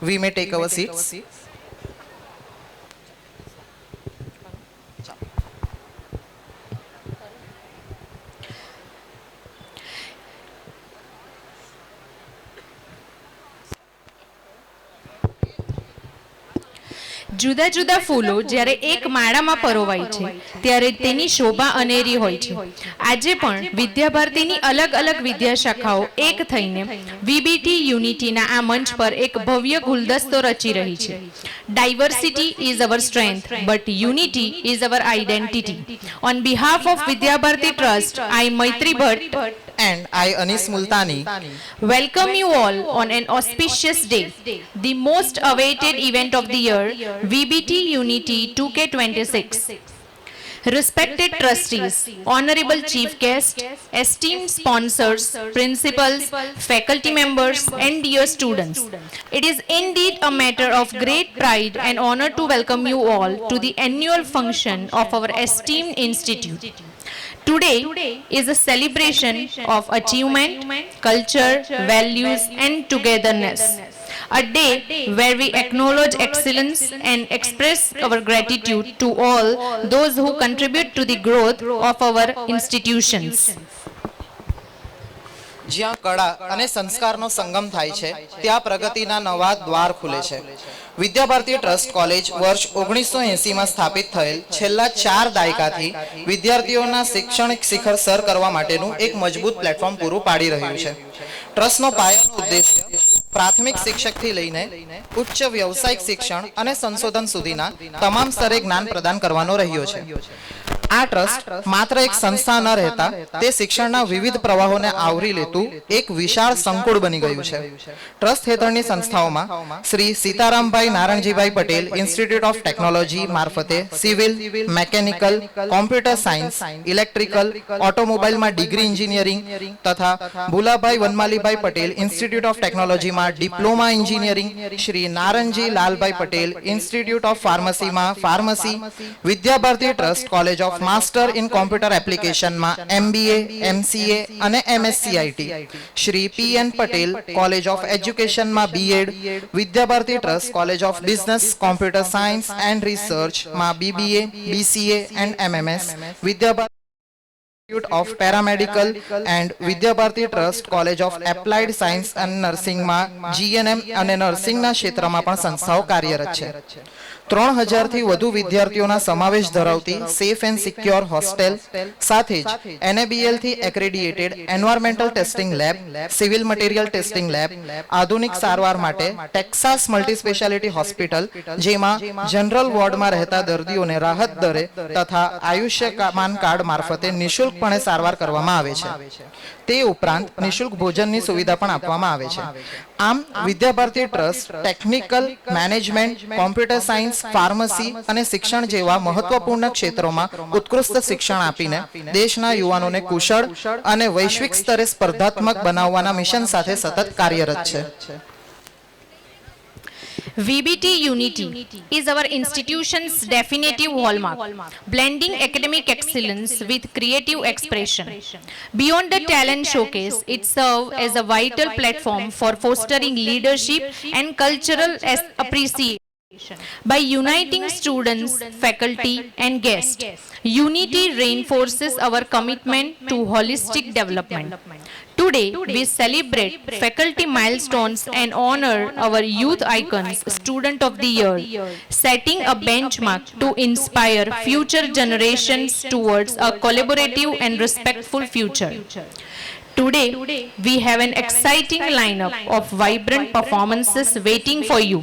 We may take our seats. જુદા જુદા ફૂલો જ્યારે એક માળામાં પરોવાય છે ત્યારે તેની શોભા અનેરી હોય છે. આજે પણ વિદ્યાભારતીની અલગ અલગ વિદ્યાશાખાઓ એક થઈને વીબીટી યુનિટીના આ મંચ પર એક ભવ્ય ગુલદસ્તો રચી રહી છે. Diversity is our strength but unity is our identity. On behalf of Vidyabharati trust I Maitri Bhatt And I, Anis Multani, welcome you all on an auspicious day, the most awaited event of the year, VBT Unity 2K26. Respected trustees, honorable chief guest, esteemed sponsors, principals, faculty members, and dear students, it is indeed a matter of great pride and honor to welcome you all to the annual function of our esteemed institute. Today is a celebration of achievement, culture, values, and togetherness. A day where we acknowledge excellence and express our gratitude to all those who contribute to the growth of our institutions. જ્યાં કળા અને સંસ્કારનો સંગમ થાય છે ત્યાં પ્રગતિના નવા દ્વાર ખુલે છે. વિદ્યાભારતી ટ્રસ્ટ કોલેજ વર્ષ 1980માં સ્થાપિત થયેલ છેલ્લા 4 દાયકાથી વિદ્યાર્થીઓના શૈક્ષણિક શિખર સર કરવા માટેનું એક મજબૂત પ્લેટફોર્મ પૂરું પાડી રહ્યું છે. ટ્રસ્ટનો પાયાનો ઉદ્દેશ્ય પ્રાથમિક શિક્ષકથી લઈને ઉચ્ચ વ્યવસાયિક શિક્ષણ અને સંશોધન સુધીના તમામ સ્તરે જ્ઞાન પ્રદાન કરવાનો રહ્યો છે. આ ટ્રસ્ટ માત્ર એક સંસ્થા ન રહેતા તે શિક્ષણના વિવિધ પ્રવાહોને આવરી લેતું એક વિશાળ સંકુળ બની ગયું છે. ટ્રસ્ટ હેઠળની સંસ્થાઓમાં Shri Sitarambhai Naranjibhai Patel institute of technology મારફતે civil, mechanical, computer science, electrical, ઓટોમોબાઈલમાં ડિગ્રી એન્જિનિયરિંગ તથા ભુલાભાઈ વનમાલીભાઈ પટેલ ઇન્સ્ટિટ્યૂટ ઓફ ટેકનોલોજીમાં diploma engineering, Shri Naranji Lalbhai Patel institute of ફાર્મસીમાં pharmacy, Vidyabharati trust college of master in computer એપ્લિકેશનમાં MBA, MCA અને MSCIT, Shri PN Patel college of એજ્યુકેશનમાં B.Ed, Vidyabharati trust college of business computer science and રિસર્ચમાં BBA, BCA and MMS, Vidyabharati Institute of Paramedical and Vidyabharati trust college of applied science and નર્સિંગમાં GNM અને નર્સિંગના ક્ષેત્રમાં પણ સંસ્થાઓ કાર્યરત છે. 3000થી વધુ વિદ્યાર્થીઓના સમાવેશ ધરાવતી સેફ એન્ડ સિક્યોર હોસ્ટેલ સાથે જ NABL થી accredited environmental testing lab, civil material testing lab, આધુનિક સારવાર માટે ટેક્સાસ મલ્ટી સ્પેશિયાલિટી હોસ્પિટલ જેમાં જનરલ વોર્ડમાં રહેતા દર્દીઓને રાહત દરે તથા આયુષ્યમાન કાર્ડ મારફતે નિઃશુલ્કપણે સારવાર કરવામાં આવે છે. તે ઉપરાંત નિઃશુલ્ક ભોજનની સુવિધા પણ આપવામાં આવે છે. આમ Vidyabharati trust technical, management, computer science, pharmacy અને શિક્ષણ જેવા મહત્વપૂર્ણ ક્ષેત્રોમાં ઉત્કૃષ્ટ શિક્ષણ આપીને દેશના યુવાનોને કુશળ અને વૈશ્વિક સ્તરે સ્પર્ધાત્મક બનાવવાના મિશન સાથે સતત કાર્યરત છે. VBT Unity is our institution's definitive hallmark, blending academic excellence with creative expression. Beyond the talent showcase, it serves as a vital platform for fostering leadership and cultural appreciation. By uniting students, faculty, and guests, Unity reinforces our commitment to holistic development. Today, we celebrate faculty milestones and honor our youth icons, Student of the Year, setting a benchmark to inspire future generations towards a collaborative and respectful future. Today, we have an exciting lineup of vibrant performances waiting for you,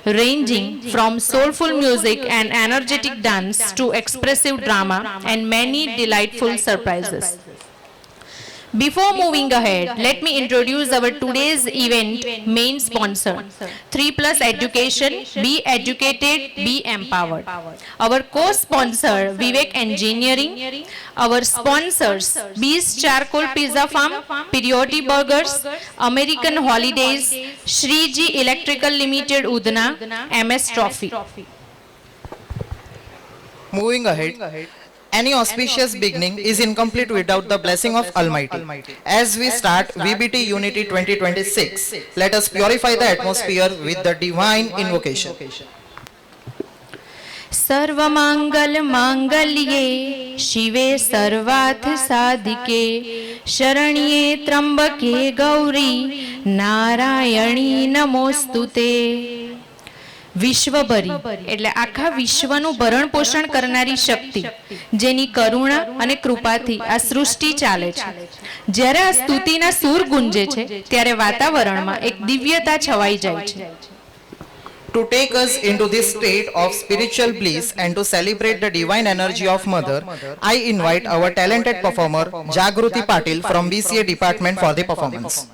ranging from soulful music and energetic dance to expressive drama and many delightful surprises. Before moving ahead, let me introduce our today's event main sponsor, 3+ Education, Be Educated, Be Empowered. Our co-sponsor, Vivek Engineering. Our sponsors, Bees Charcoal Pizza Farm, Periodi Burgers, American Holidays, Shriji Electrical Limited Udna, MS Trophy. Moving ahead, Any auspicious beginning is incomplete without the blessing of Almighty. As we start VBT Unity 2026, let us purify the atmosphere with the divine invocation. सर्वमंगल मांगल्ये शिवे सर्वार्थ साधिके शरण्ये त्र्यंबके गौरी नारायणी नमोस्तुते. વિશ્વભરી એટલે આખા વિશ્વનું ભરણ પોષણ કરનારી શક્તિ, જેની કરુણા અને કૃપાથી આ સૃષ્ટિ ચાલે છે. જ્યારે આ સ્તુતિના સૂર ગુંજે છે ત્યારે વાતાવરણમાં એક દિવ્યતા છવાઈ જાય છે. To take us into this state of spiritual bliss and to celebrate the divine energy of Mother, I invite our talented performer Jagruti Patil from BCA department for the performance.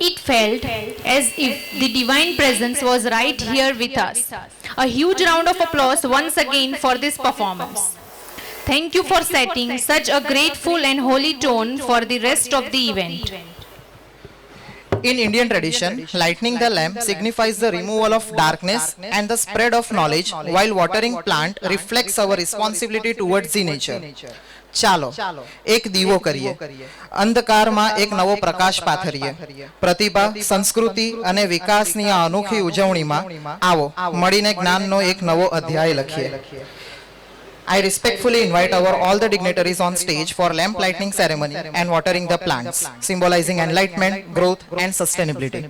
It felt as if the divine presence was right here with us. A huge round of applause once again for this performance. Thank you for setting such a grateful and holy tone for the rest of the event. In Indian tradition, lighting the lamp signifies the removal of darkness and the spread of knowledge, while watering plant reflects our responsibility towards the nature. ચાલો એક દીવો કરીએ, અંધકારમાં એક નવો પ્રકાશ પાથરીએ. પ્રતિભા, સંસ્કૃતિ અને વિકાસની આ અનોખી ઉજવણીમાં આવો મળીને જ્ઞાનનો એક નવો અધ્યાય લખીએ. I respectfully invite all the dignitaries on stage for lamp lighting ceremony and watering the plants, symbolizing enlightenment, growth and sustainability.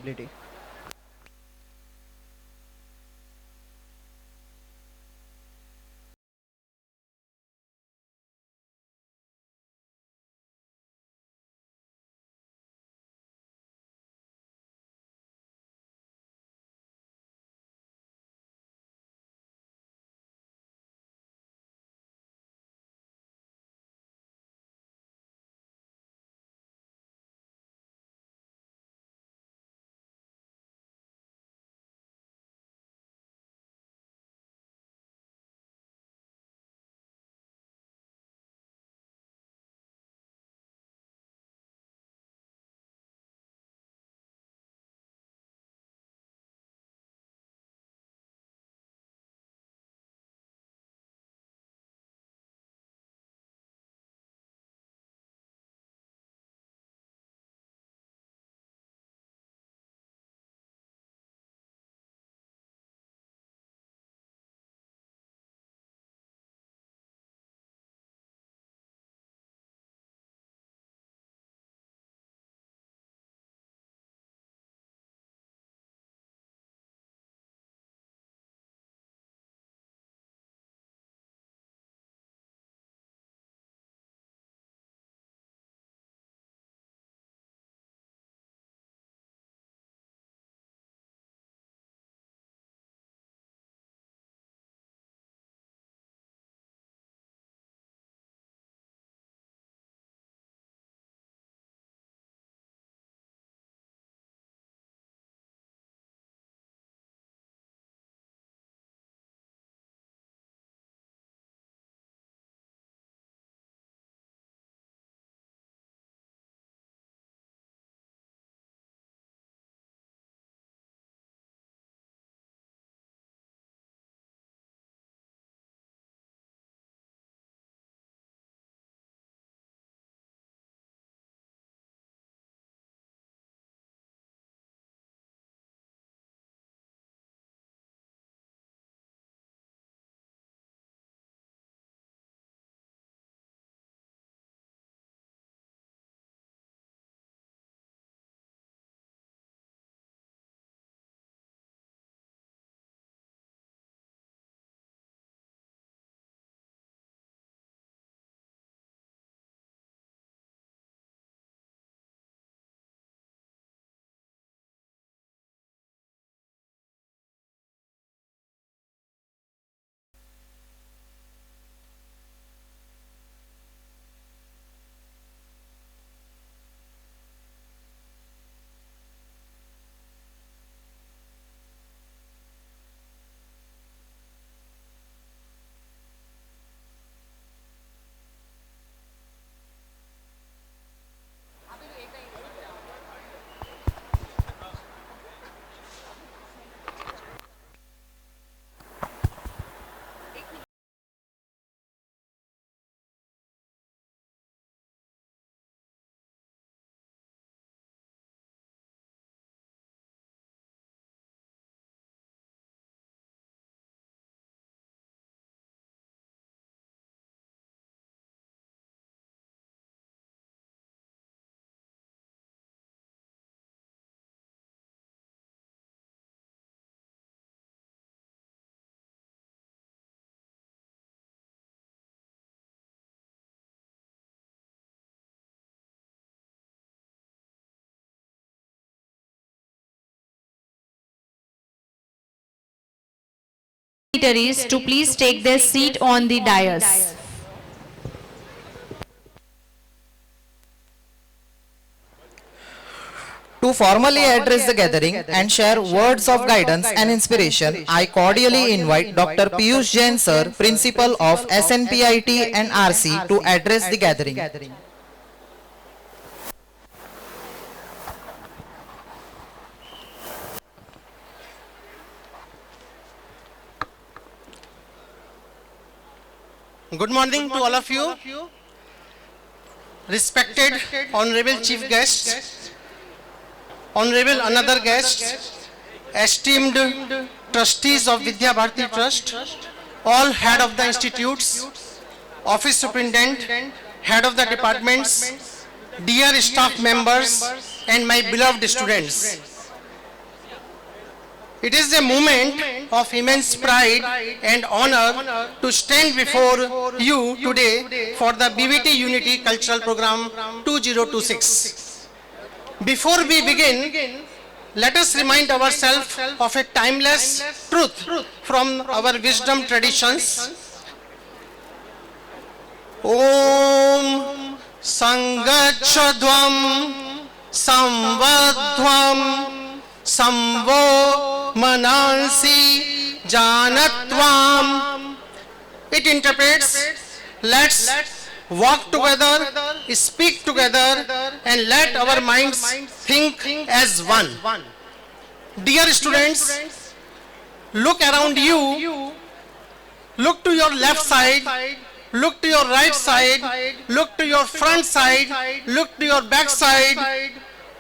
Dignitaries to please take their seat on the dais. To formally address the gathering and share words of guidance and inspiration, I cordially invite Dr. Piyush Jain Sir, Principal of SNPIT and RC, to address the gathering. Good morning to all of you. Respected Honorable Chief Guest, Honorable another guest, esteemed trustees of Vidya Bharati Trust, all head of the institutes, office superintendent, head of the departments, dear staff members, and my beloved students. It is a moment of immense pride and honor to stand before you today for the BVT Unity Cultural Program 2026. Before we begin, let us remind ourselves of a timeless truth from our wisdom traditions. Om Sangachadvam Samvadvam Samvo Manansi Janatvam. It interprets, let's walk together, speak together, and let our minds think as one. Dear students, look around you, look to your left side, look to your right side, look to your front side, look to your back side.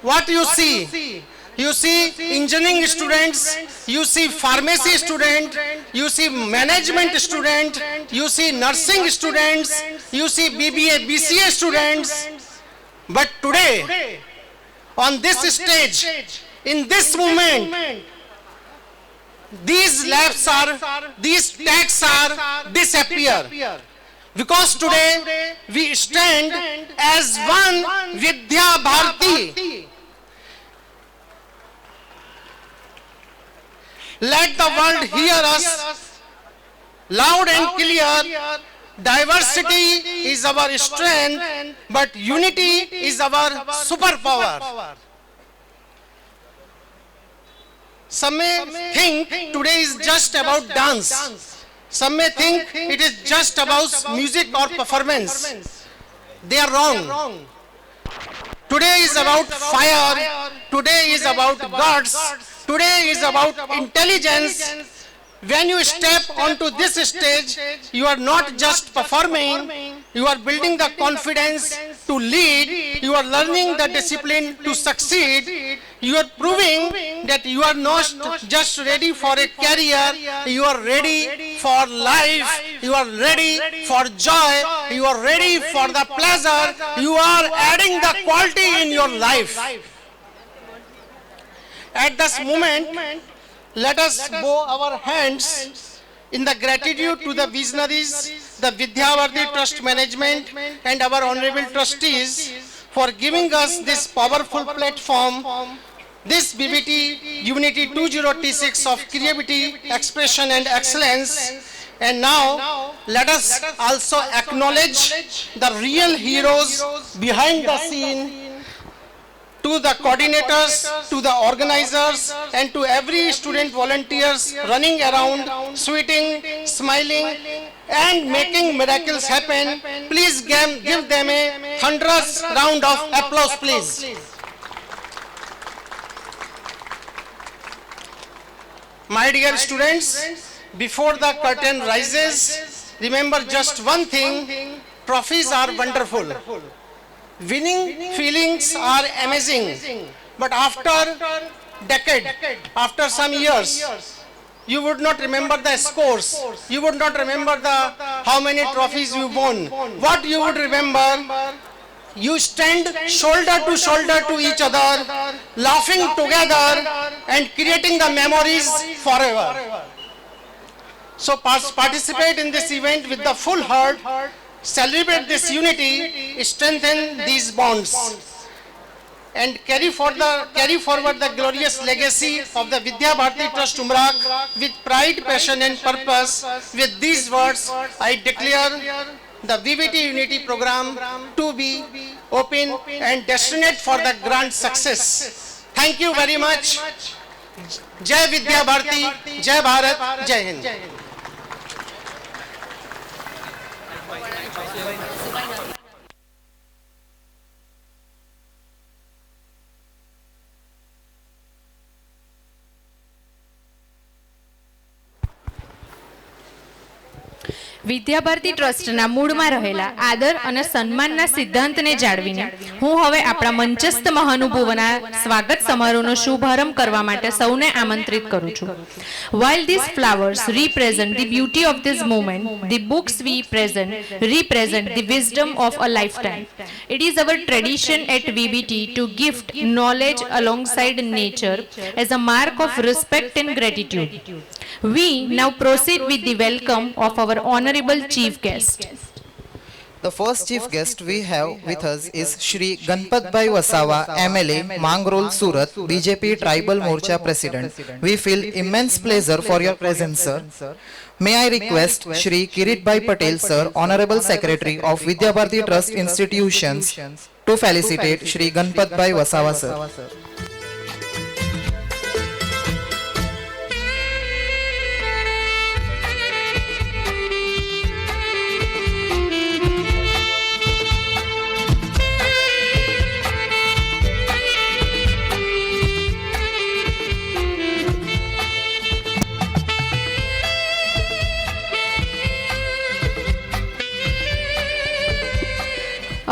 What you see? You see engineering students, you see pharmacy student, you see management student, you see nursing students, you see BBA, BCA students. But today, on this stage, in this moment, these labs are, these tags are disappear. Because today, we stand as one Vidya Bharati. Let the world hear us loud and clear. Diversity is our strength, but unity is our superpower. Some may think today is just about dance. Some may think it is just about music or performance. They are wrong. Today is about fire. Today is about gods. Today is about intelligence. When you step onto this stage, you are not just performing, you are building the confidence to lead, you are learning the discipline to succeed, you are proving that you are not just ready for a career, you are ready for life, you are ready for joy, you are ready for the pleasure, you are adding the quality in your life. At this moment, let us bow our hands in the gratitude to the visionaries, the Vidya Bharati Trust Management and our honorable trustees for giving us this powerful platform, this BVT Unity 2026 of creativity, expression and excellence. And now, let us also acknowledge the real heroes behind the scene, to the coordinators, to the organizers, and to every student volunteers running around, sweating, smiling, and making miracles happen. Please give them a thunderous round of applause, please. My dear students, before the curtain rises, remember just one thing: trophies are wonderful. Winning feelings are amazing, but after decade, after some years, you would not remember the scores, you would not remember how many trophies you won. What you would remember, you stand shoulder to each other, laughing together and creating the memories forever. So participate in this event with the full heart. Celebrate this unity, strengthen these bonds, and carry forward the glorious legacy of the Vidya Bharati Trust Umrag with pride, passion and purpose. With these words, I declare the VVT Unity program to be open and destined for the grand success. Thank you very much. Jai Vidya Bharati, Jai Bharat, Jai Hind. Vidyabharati ટ્રસ્ટના મૂળમાં રહેલા આદર અને સન્માનના સિદ્ધાંતને જાળવીને હું હવે આપણા મંચસ્થ મહાનુભાવોના સ્વાગત સમારોહનો શુભારંભ કરવા માટે સૌને આમંત્રિત કરું છું. While these flowers represent the beauty of this moment, the books we present represent the wisdom of a lifetime. It is our tradition at VBT to gift knowledge alongside nature as a mark of respect and gratitude. We now proceed with the welcome of our honorable chief guest. The first chief guest we have with us is Shri Ganpatbhai Wasawa, MLA, Mangrol, Surat, BJP Tribal Morcha President. We feel immense pleasure for your presence, sir. May I request Shri Kiritbhai Patel, sir, Honorable Secretary of Vidyabharati Trust Institutions, to felicitate Shri Ganpatbhai Wasawa, sir.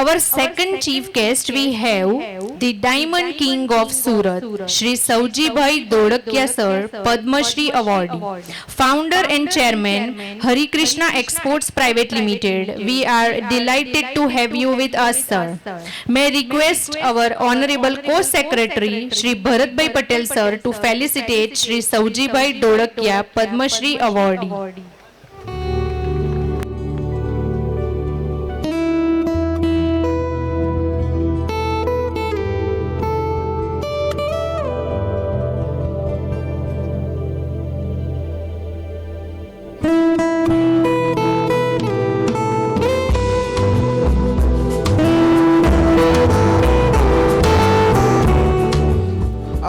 Our second chief guest we have the Diamond King of Surat, Shri Saujibhai Dodakia sir, Padma Shri awardee, founder and chairman, Hari Krishna Exports Private Limited. We are delighted to have you with us, sir. May I request our honorable co-secretary, Shri Bharatbhai Patel sir, to felicitate Shri Saujibhai Dodakia, Padma Shri awardee.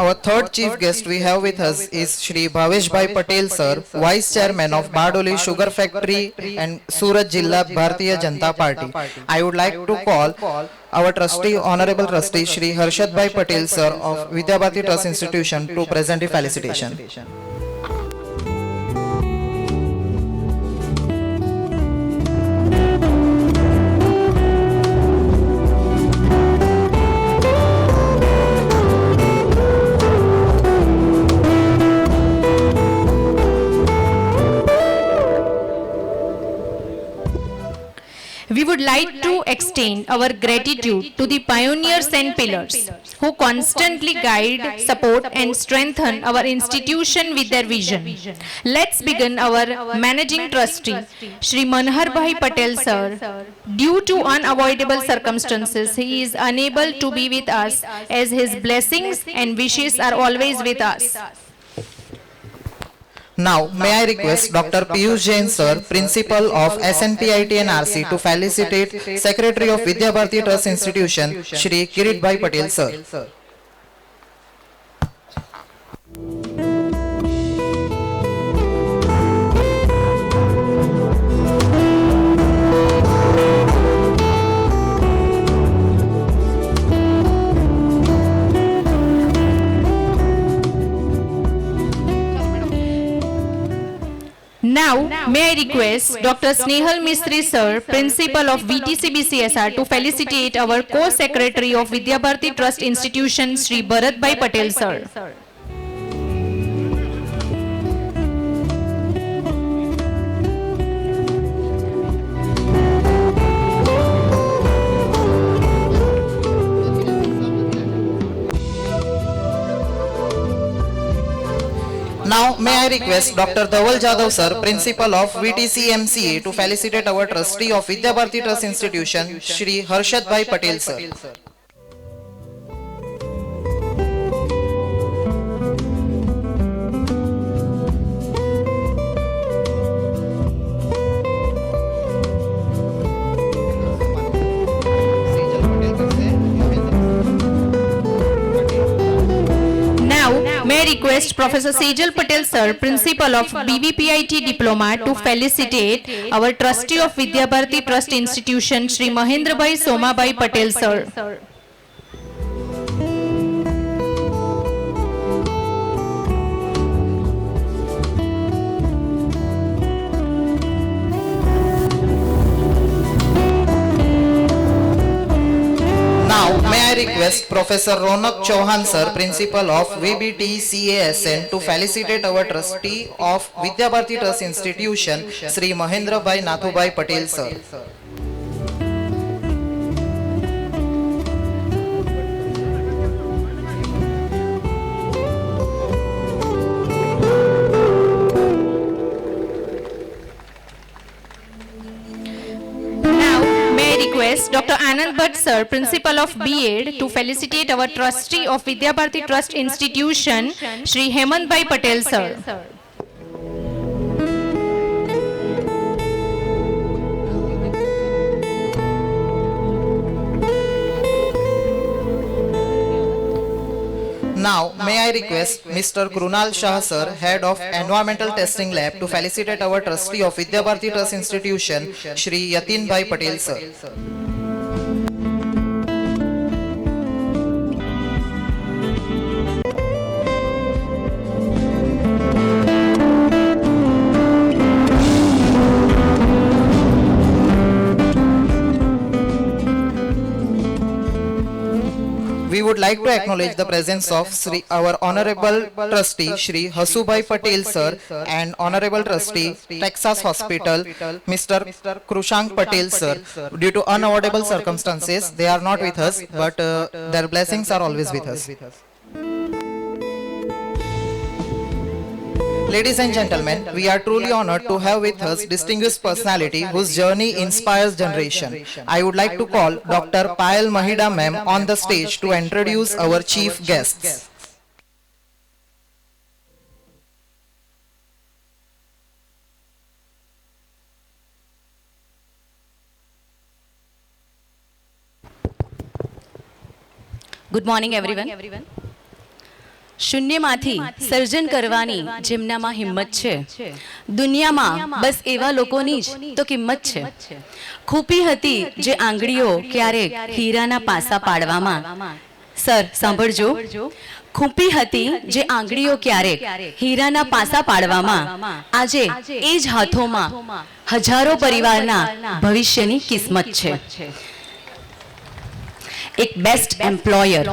Our third chief guest we have with us is Shri Bhaveshbhai Patel, sir, Vice Chairman of Bardoli Sugar Factory and Surat Jilla Bharatiya Janata Party. I would like to call our trustee, Honorable Trustee Shri Harshadbhai Patel, sir, of Vidyabharati Trust Institution, to present the felicitation. We would like to extend our gratitude to the pioneers and pillars who constantly guide, support and strengthen our institution with their vision. Let's begin our managing trustee, Shri Manharbhai Patel sir. Due to unavoidable circumstances, he is unable to be with us as his blessings and wishes are always with us. Now, may I request Dr. Piyush Jain, sir, Principal of SNPIT and RC, to felicitate Secretary of Vidyabharati Trust Institution, Shri Kiritbhai Patel, sir. Now, may I request Dr. Snehal Mistry sir, Principal of VTCBCSR, to felicitate our Co-Secretary of Vidyabharati Trust Institution, Shri Bharatbhai Patel sir. Now, may I request Dr. Dhaval Jadhav, sir, Principal of VTCMCA, to felicitate our Trustee of Vidyabharati Trust Institution, Shri Harshadbhai Patel, sir. request Professor Sejal Patel sir, Principal of BVPIT Diploma, to felicitate our Trustee of Vidya Bharati Trust Institution, Shri Mahendrabhai Somabhai Patel sir. Now, may I request Professor Ronak Chauhan sir, Principal of VBT CASN, to felicitate our Trustee of Vidya Bharati Trust Institution, Shri Mahendrabhai Nathubai Patel sir. Now, may I request Dr. Anand Bhatt sir, Principal of B.Ed, to felicitate our Trustee of Vidya Bharati Trust Institution, Shri Hemant Bhai Patel sir. Now, may I request Mr. Krunal Shah sir, Head of Environmental Testing Lab, to felicitate our Trustee of Vidya Bharati Trust Institution, Shri Yatin Bhai Patel sir. We would like to acknowledge the presence of our Honorable Trustee Shri Hasubhai Patel sir and Honorable Trustee Texas Hospital Mr. Krushank Patel sir. Due to unavoidable circumstances, they are not with us, but their blessings are always with us. Ladies and gentlemen, we are truly honored to have with us distinguished personality whose journey inspires generation. I would like to call Dr. Payal Mahida ma'am on the stage to introduce our chief guests. Good morning everyone. શૂન્યમાંથી સર્જન કરવાની જેમનામાં હિંમત છે, દુનિયામાં બસ એવા લોકોની જ તો કિંમત છે. ખૂપી હતી જે આંગળીઓ ક્યારેક હીરાના પાસા પાડવામાં. સર સાંભળજો. ખૂપી હતી જે આંગળીઓ ક્યારેક હીરાના પાસા પાડવામાં, આજે એ જ હાથોમાં હજારો પરિવારના ભવિષ્યની કિસ્મત છે. એક બેસ્ટ એમ્પ્લોયર,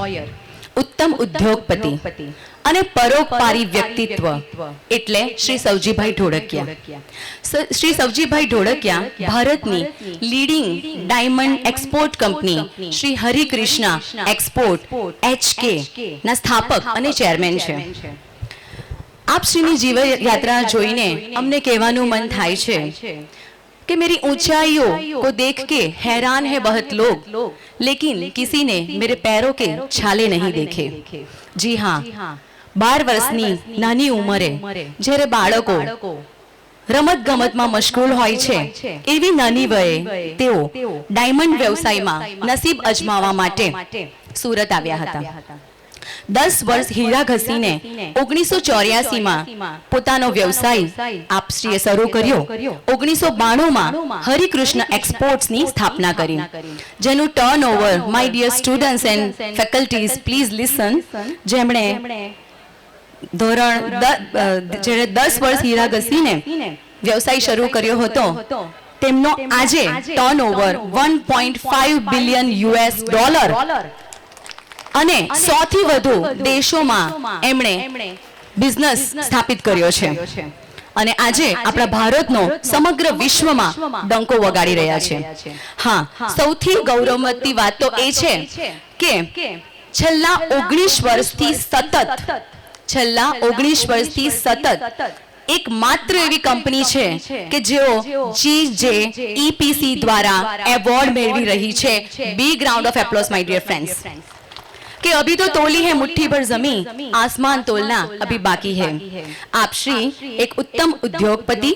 ઉત્તમ ઉદ્યોગપતિ અને પરોપકારી વ્યક્તિત્વ એટલે શ્રી સવજીભાઈ ઢોળકિયા. શ્રી સવજીભાઈ ઢોળકિયા ભારતની leading diamond export company Shri Harikrishna export HK ના સ્થાપક અને ચેરમેન છે. આપ શ્રીની જીવન યાત્રા જોઈને અમને કહેવાનું મન થાય છે कि मेरी ऊंचाइयों को देख के हैरान है बहुत लोग, लेकिन किसी ने मेरे पैरों के छाले नहीं देखे. जी हाँ, 12 વર્ષની નાની ઉંમરે જ્યારે બાળકો રમત ગમતમાં મશગુલ હોય છે, એવી નાની વયે તેઓ ડાયમંડ વ્યવસાયમાં નસીબ અજમાવવા માટે સુરત આવ્યા હતા. 10 વર્ષ હીરા ઘસીને 1984માં પોતાનો વ્યવસાય આપશ્રીએ શરૂ કર્યો. 1992માં હરિકૃષ્ણ એક્સપોર્ટ્સની સ્થાપના કરી, જેનું turnover, my dear students and faculties please listen, જેમણે જ્યારે 10 વર્ષ હીરા ઘસીને વ્યવસાય શરૂ કર્યો હતો, તેમનો આજે ટર્નઓવર $1.5 બિલિયન અને 100 થી વધુ દેશોમાં એમણે બિઝનેસ સ્થાપિત કર્યો છે અને આજે આપણા ભારતનો સમગ્ર વિશ્વમાં ડંકો વગાડી રહ્યા છે. હા, સૌથી ગૌરવવંતી વાત તો એ છે કે છેલ્લા 19 વર્ષથી સતત એક માત્ર એવી કંપની છે કે જેઓ GJEPC દ્વારા એવોર્ડ મેળવી રહી છે. Big round of applause my dear friends. कि अभी तो तोली है मुट्ठी भर जमीन, आसमान तोलना अभी बाकी है. आप श्री एक उत्तम उद्योगपति,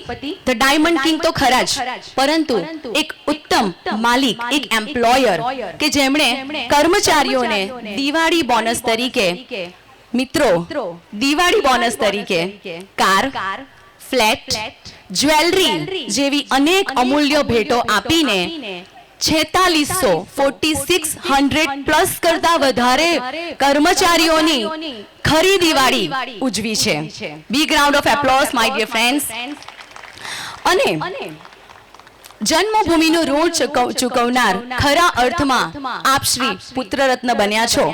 द डायमंड किंग तो खरा ज, परंतु एक उत्तम मालिक, एक एम्प्लॉयर के जेमणे कर्मचारीओने दिवाળી બોનસ તરીકે મિત્રો, દિવાળી બોનસ તરીકે કાર, ફ્લેટ, જ્વેલરી જેવી અનેક અમૂલ્ય ભેટો આપીને 4600 પ્લસ કરતા વધારે કર્મચારીઓની ખરી દિવાળી ઉજવી છે. Big round of applause my dear friends. અને જન્મભૂમિનું ઋણ ચૂકવનાર ખરા અર્થમાં આપ શ્રી પુત્રરત્ન બન્યા છો.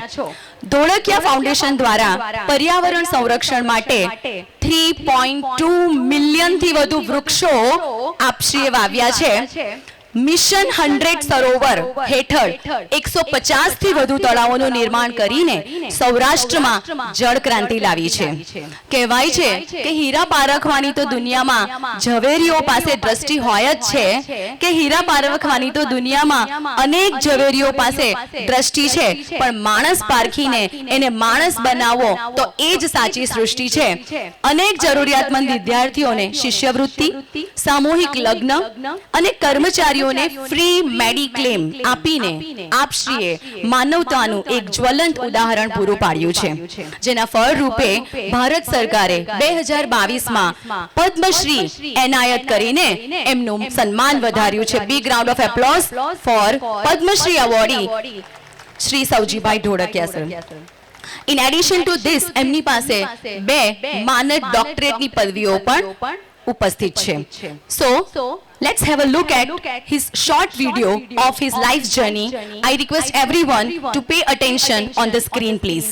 ધોળકિયા ફાઉન્ડેશન દ્વારા પર્યાવરણ સંરક્ષણ માટે 3.2 મિલિયનથી વધુ વૃક્ષો આપશ્રીએ વાવ્યા છે. મિશન 100 સરોવર હેઠળ 150 થી વધુ તળાવોનું નિર્માણ કરીને સૌરાષ્ટ્રમાં જળ ક્રાંતિ લાવી છે. કહેવાય છે કે હીરા પારખવાની તો દુનિયામાં ઝવેરીઓ પાસે દ્રષ્ટિ હોય જ છે, કે હીરા પારખવાની તો દુનિયામાં અનેક ઝવેરીઓ પાસે દ્રષ્ટિ છે, પણ માણસ પારખીને એને માણસ બનાવવો તો એ જ સાચી સૃષ્ટિ છે. અનેક જરૂરિયાતમંદ વિદ્યાર્થીઓને શિષ્યવૃત્તિ, સામૂહિક લગ્ન અને કર્મચારીઓ ફ્રી મેડિક્લેમ આપીને આપશ્રીએ માનવતાનું એક જ્વલંત ઉદાહરણ પૂરું પાડ્યું છે, જેના ફળ રૂપે ભારત સરકારે 2022માં પદ્મશ્રી એનાયત કરીને એમનું સન્માન વધાર્યું છે. Big round of applause for Padmashri awardee Shri Savjibhai Dholakia sir. In addition to this એમની પાસે 2 માનદ ડોક્ટરેટની પદવીઓ પણ ઉપસ્થિત છે. સો let's have a look at his short video of his life's journey. I request everyone to pay attention on the screen, please.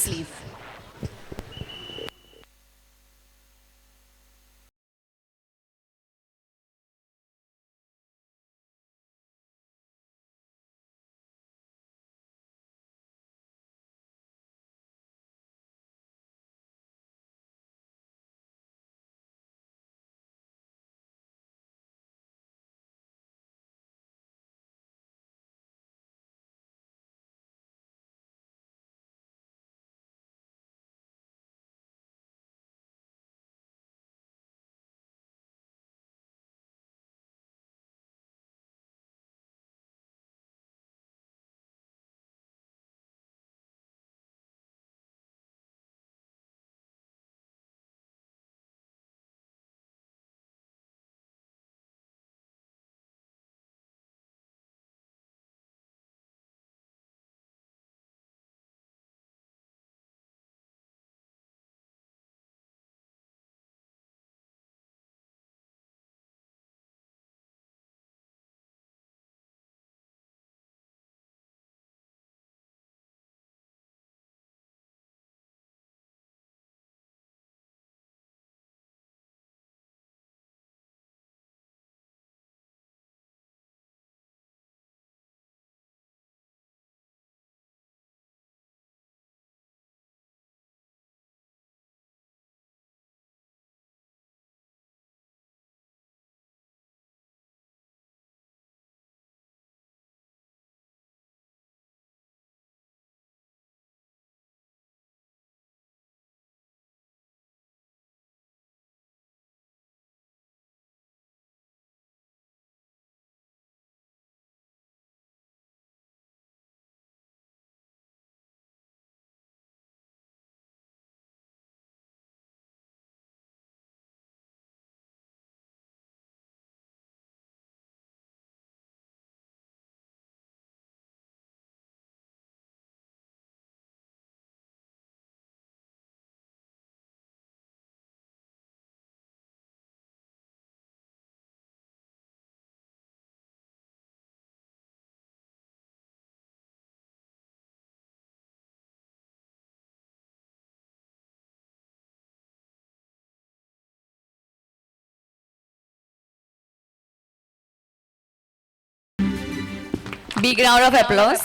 Big round of applause.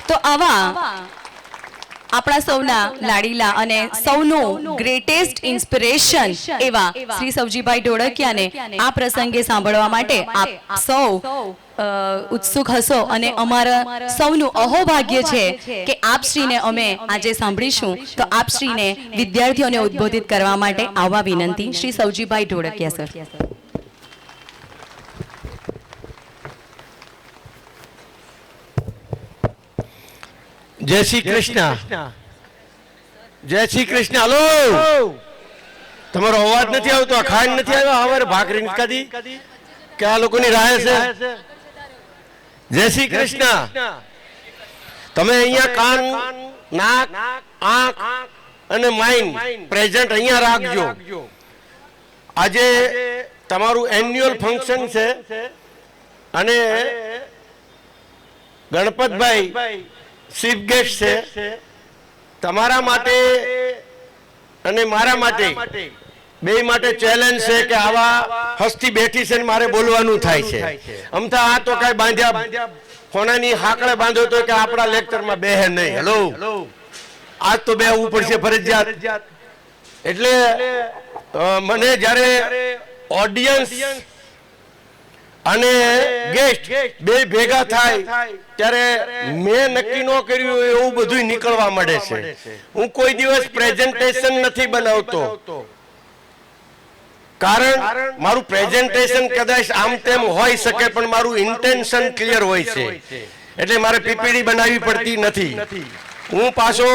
તો આવા આપણા સૌના લાડીલા અને સૌનું ગ્રેટેસ્ટ ઇન્સ્પિરેશન એવા શ્રી સવજીભાઈ ઢોળકિયાને આ પ્રસંગે સાંભળવા માટે આપ સૌ ઉત્સુક હશો અને અમારા સૌનું અહોભાગ્ય છે કે આપશ્રીને અમે આજે સાંભળીશું. તો આપશ્રીને વિદ્યાર્થીઓને ઉદ્બોધિત કરવા માટે આવવા વિનંતી. શ્રી સવજીભાઈ ઢોળકિયા સર. જય શ્રી કૃષ્ણ. જય શ્રી કૃષ્ણ. હલો, તમારો અવાજ નથી આવતો. આ ખાંડ નથી આવ્યો અમારે ભાખરી નથી ખાધી કે આ લોકોની રાહે છે? જય શ્રી કૃષ્ણ. તમે અહીંયા કાન, નાક, આંખ અને માઇન્ડ પ્રેઝન્ટ અહીંયા રાખજો. આજે તમારું એન્યુઅલ ફંક્શન છે અને ગણપતભાઈ ચીફ ગેસ્ટ છે. તમારા માટે અને મારા માટે બે માટે ચેલેન્જ છે કે આવા હસ્તી બેઠી છે ને મારે બોલવાનું થાય છે. અમથા આ તો કઈ બાંધ્યા ફોનાની હાકડે બાંધ્યો તો કે આપણા લેક્ચરમાં બેહે નહીં. હેલો, આજ તો બેહવું પડશે ફરજિયાત. એટલે મને જ્યારે ઓડિયન્સ અને ગેસ્ટ બે ભેગા થાય ત્યારે મેં નક્કી ન કર્યું એવું બધું નીકળવા મળે છે. હું કોઈ દિવસ પ્રેઝન્ટેશન નથી બનાવતો, કારણ મારું પ્રેઝન્ટેશન કદાચ આમ તેમ હોઈ શકે પણ મારું ઇન્ટેન્શન ક્લિયર હોય છે. એટલે મારે પીપીડી બનાવવી પડતી નથી. હું પાછો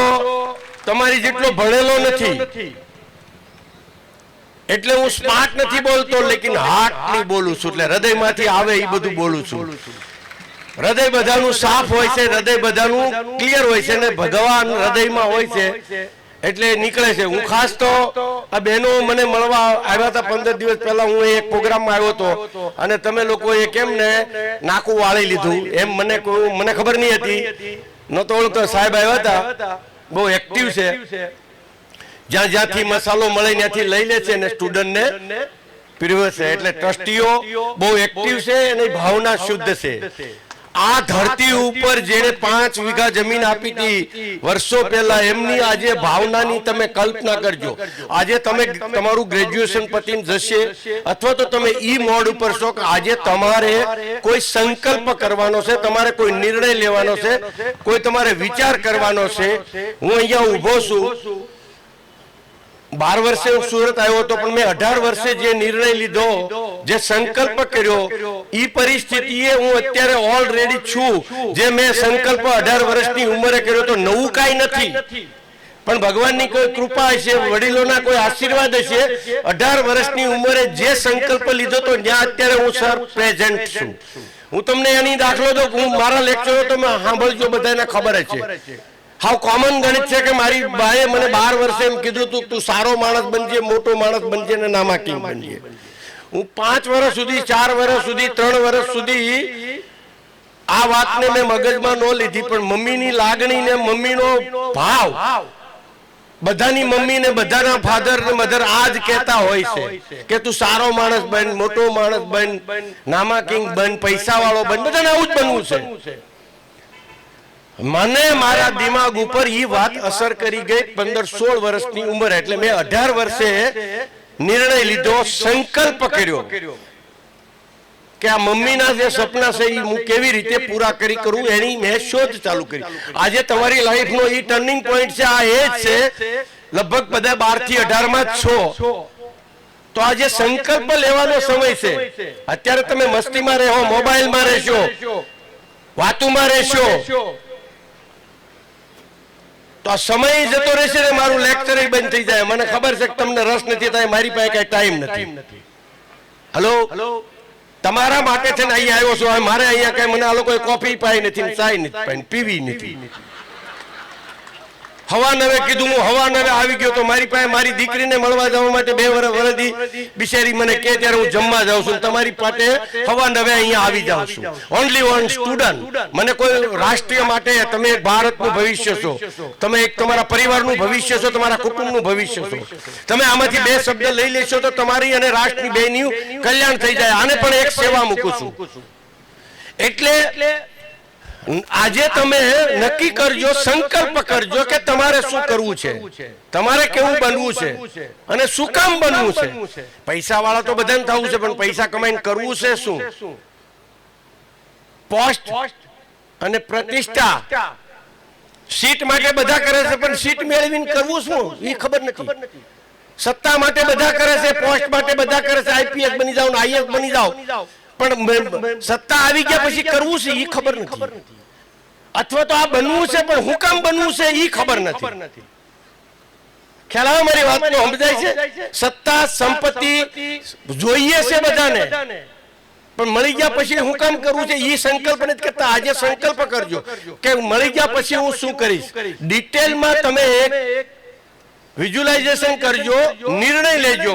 તમારી જેટલો ભણેલો નથી એટલે હું સ્માર્ટ નથી બોલતો, લેકિન હાર્ટલી બોલું છું. એટલે હૃદયમાંથી આવે એ બધું બોલું છું. હૃદય બધાનું સાફ હોય છે, હૃદય બધાનું ક્લિયર હોય છે અને ભગવાન હૃદયમાં હોય છે એટલે નીકળે છે. હું ખાસ તો આ બહેનો મને મળવા આવ્યા હતા 15 દિવસ પહેલા. હું એક પ્રોગ્રામમાં આવ્યો હતો અને તમે લોકોએ કેમ ને નાકું વાળી લીધું એમ મને ખબર નહીં હતી. નહોતો ઓળખતો. સાહેબ આવ્યા હતા, બહુ એક્ટિવ છે. જ્યાં જ્યાંથી મસાલો મળે ત્યાંથી લઈ લે છે અને સ્ટુડન્ટને પીરવે છે. એટલે ટ્રસ્ટીઓ બહુ એક્ટિવ છે અને ભાવના શુદ્ધ છે. આ ધરતી ઉપર જેને 5 વીઘા જમીન આપી હતી વર્ષો પહેલા, એમની આજે ભાવનાની તમે કલ્પના કરજો. આજે તમે તમારું ગ્રેજ્યુએશન પતીને જશે અથવા તો તમે ઈ મોડ ઉપર છો કે આજે તમારે કોઈ સંકલ્પ કરવાનો છે, તમારે કોઈ નિર્ણય લેવાનો છે, કોઈ તમારે વિચાર કરવાનો છે. હું અહીંયા ઊભો છું. 12 વર્ષે હું સુરત આવ્યો હતો પણ મેં 18 વર્ષે જે નિર્ણય લીધો, જે સંકલ્પ કર્યો, એ પરિસ્થિતિએ હું અત્યારે ઓલરેડી છું. જે મેં સંકલ્પ 18 વર્ષની ઉંમરે કર્યો તો નવું કાંઈ નથી, પણ ભગવાનની કોઈ કૃપા હશે, વડીલોના કોઈ આશીર્વાદ હશે. 18 વર્ષની ઉંમરે જે સંકલ્પ લીધો તો ત્યાં અત્યારે હું સર પ્રેઝન્ટ છું. હું તમને એની દાખલો દઉં. હું મારા લેક્ચરો તમે સાંભળજો, બધાને ખબર છે. હાવ કોમન ગણિત છે કે મારી બાએ મને 12 વર્ષે એમ કીધું તું સારો માણસ બનજે, મોટો માણસ બનજે ને નામાંકિન બનજે. હું 5 વર્ષ સુધી, 4 વર્ષ સુધી, 3 વર્ષ સુધી આ વાતને મેં મગજમાં ન લીધી, પણ મમ્મીની લાગણી ને મમ્મીનો ભાવ, બધાની મમ્મી ને બધાના ફાધર ને મધર આ જ કહેતા હોય છે કે તું સારો માણસ બન, મોટો માણસ બન, નામાંકિન બન, પૈસા વાળો બન, બધાને આવું જ બનવું છે. મને મારા દિમાગ ઉપર એ વાત અસર કરી ગઈ 15-16 વર્ષની ઉંમર. એટલે મેં 18 વર્ષે નિર્ણય લીધો, સંકલ્પ કર્યો કે આ મમ્મીના જે સપના છે એ હું કેવી રીતે પૂરા કરું એની મેં શોધ ચાલુ કરી. આજે તમારી લાઈફનો એ ટર્નિંગ પોઈન્ટ છે. આ એજ છે, લગભગ બધા 12 થી 18 માં જ છો. તો આજે સંકલ્પ લેવાનો સમય છે. અત્યારે તમે મસ્તીમાં રહો, મોબાઈલમાં રહેશો, વાતુમાં રહેશો તો આ સમય જતો રહેશે ને મારું લેક્ચર બંધ થઈ જાય. મને ખબર છે કે તમને રસ નથી થાય, મારી પાસે કઈ ટાઈમ નથી. હલો, તમારા માટે છે ને અહીંયા આવ્યો છું. મારે અહીંયા કઈ મને આ લોકોએ કોફી પાઈ નથી, ચાય નથી પાઈ, પીવી નથી. હવા નવે કીધું, હું હવા નવે આવી ગયો તો મારી પાસે મારી દીકરીને મળવા જવા માટે 2 વર્ષ વરદી બિચારી મને કહે ત્યારે હું જમવા જાઉં છું. તમારી પાસે હવા નવે અહીંયા આવી જાઉં છું. Only one student. મને કોઈ રાષ્ટ્રીય માટે, તમે ભારતનું ભવિષ્ય છો, તમે એક તમારા પરિવારનું ભવિષ્ય છો, તમારા કુટુંબનું ભવિષ્ય છો. તમે આમાંથી 2 શબ્દ લઈ લેશો તો તમારી અને રાષ્ટ્રની બેનું કલ્યાણ થઈ જાય. આને પણ એક સેવા મૂકું છું. એટલે આજે તમે નક્કી કરજો, સંકલ્પ કરજો કે તમારે શું કરવું છે, તમારે કેવું બનવું છે અને શું કામ બનવું છે. પૈસા વાળા તો બધાને થવું છે, પણ પૈસા કમાઈને કરવું છે શું? પોસ્ટ અને પ્રતિષ્ઠા, સીટ માટે બધા કરે છે પણ સીટ મેળવીને કરવું શું એ ખબર નથી. સત્તા માટે બધા કરે છે, પોસ્ટ માટે બધા કરે છે, આઈપીએસ બની જાવ ને આઈએસ બની જાવ, પણ સત્તા આવી ગયા પછી કરવું છે એ ખબર નથી. અથવા તો આ બનવું છે પણ હું કામ બનવું છે એ ખબર નથી. ખ્યાલ આવે મારી વાતનો? સમજાય છે? સત્તા સંપત્તિ જોઈએ છે બધાને, પણ મળી ગયા પછી હું કામ કરવું છે એ સંકલ્પ નથી કરતા. આજે સંકલ્પ કરજો કે મળી ગયા પછી હું શું કરીશ. ડિટેલમાં તમે એક વિઝ્યુલાઇઝેશન કરજો, નિર્ણય લેજો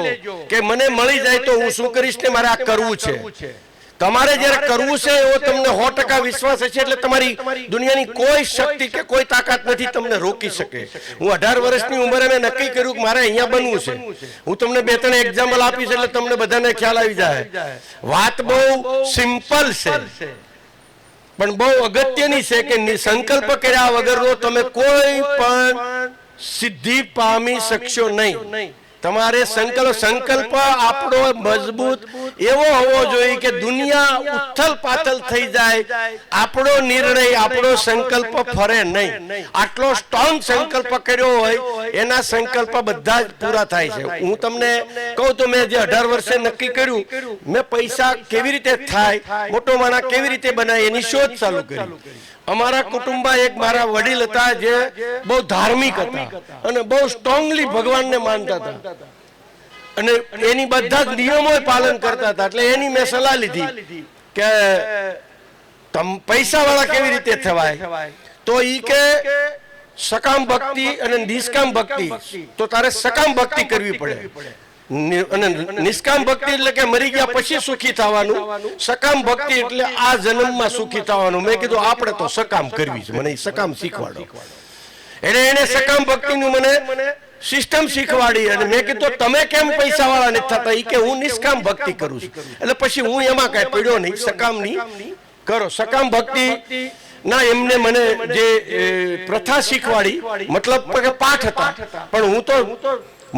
કે મને મળી જાય તો હું શું કરીશ ને મારે આ કરવું છે. તમારે જ્યારે કરવું છે એવો તમને 100% વિશ્વાસ હશે એટલે તમારી દુનિયાની કોઈ શક્તિ કે કોઈ તાકાત નથી તમને રોકી શકે. હું 18 વર્ષની ઉંમરે મેં નક્કી કર્યું કે મારે અહીંયા બનવું છે. હું તમને 2-3 એક્ઝામ્પલ આપીશ એટલે તમને બધાને ખ્યાલ આવી જાય. વાત બહુ સિમ્પલ છે પણ બહુ અગત્યની છે કે સંકલ્પ કર્યા વગરનો તમે કોઈ પણ સિદ્ધિ પામી શકશો નહીં. તમારે સંકલ્પ આપણો મજબૂત એવો હોવો જોઈએ કે દુનિયા ઉથલ પાથલ થઈ જાય, આપણો નિર્ણય આપણો સંકલ્પ ફરે નહીં. આટલો સ્ટ્રોંગ સંકલ્પ કર્યો હોય એના સંકલ્પ બધા જ પૂરા થાય છે. હું તમને કહું તો મેં જે 18 વર્ષે નક્કી કર્યું, મેં પૈસા કેવી રીતે થાય, મોટો માણસ કેવી રીતે બનાય એની શોધ ચાલુ કરી. અમારા કુટુંબમાં એક મારા વડીલ હતા જે બહુ ધાર્મિક હતા અને બહુ સ્ટ્રોંગલી ભગવાનને માનતા હતા અને એની બધા જ નિયમો પાલન કરતા હતા. એટલે એની મેં સલાહ લીધી કે પૈસા વાળા કેવી રીતે થવાય. તો ઈ કે સકામ ભક્તિ અને નિષ્કામ ભક્તિ, તો તારે સકામ ભક્તિ કરવી પડે અને નિષ્કામ ભક્તિ એટલે કે મરી ગયા પછી સુખી થવાનું, સકામ ભક્તિ એટલે આ જન્મમાં સુખી થવાનું. મેં કીધું આપણે તો સકામ કરવી છે, મને સકામ શીખવાડો. એને સકામ ભક્તિનું મને સિસ્ટમ શીખવાડી અને મેં કીધું તમે કેમ પૈસા વાળા નથી થતા? ઈ કે હું નિષ્કામ ભક્તિ કરું છું. એટલે પછી હું એમાં કઈ પડ્યો નહીં, સકામની કરો. સકામ ભક્તિ ના એમને મને જે પ્રથા શીખવાડી, મતલબ કે પાઠ હતા, પણ હું તો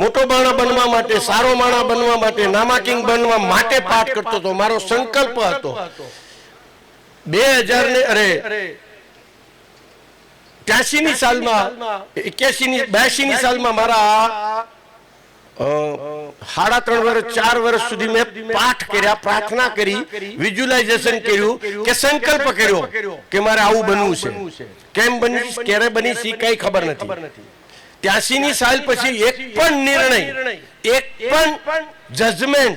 મોટો માણા બનવા માટે, સારો માણા બનવા માટે, નામાકિંગ બનવા માટે પાઠ કરતો હતો. મારો સંકલ્પ હતો 83ની સાલમાં 82ની સાલમાં મારા 3.5 વર્ષ 4 વર્ષ સુધી મેં પાઠ કર્યા, પ્રાર્થના કરી, વિઝ્યુલાઇઝેશન કર્યું કે સંકલ્પ કર્યો કે મારે આવું બનવું છે. કેમ બનીશ, ક્યારે બનીશ એ કઈ ખબર નથી. 83ની સાલ પછી એક પણ નિર્ણય, એક પણ જજમેન્ટ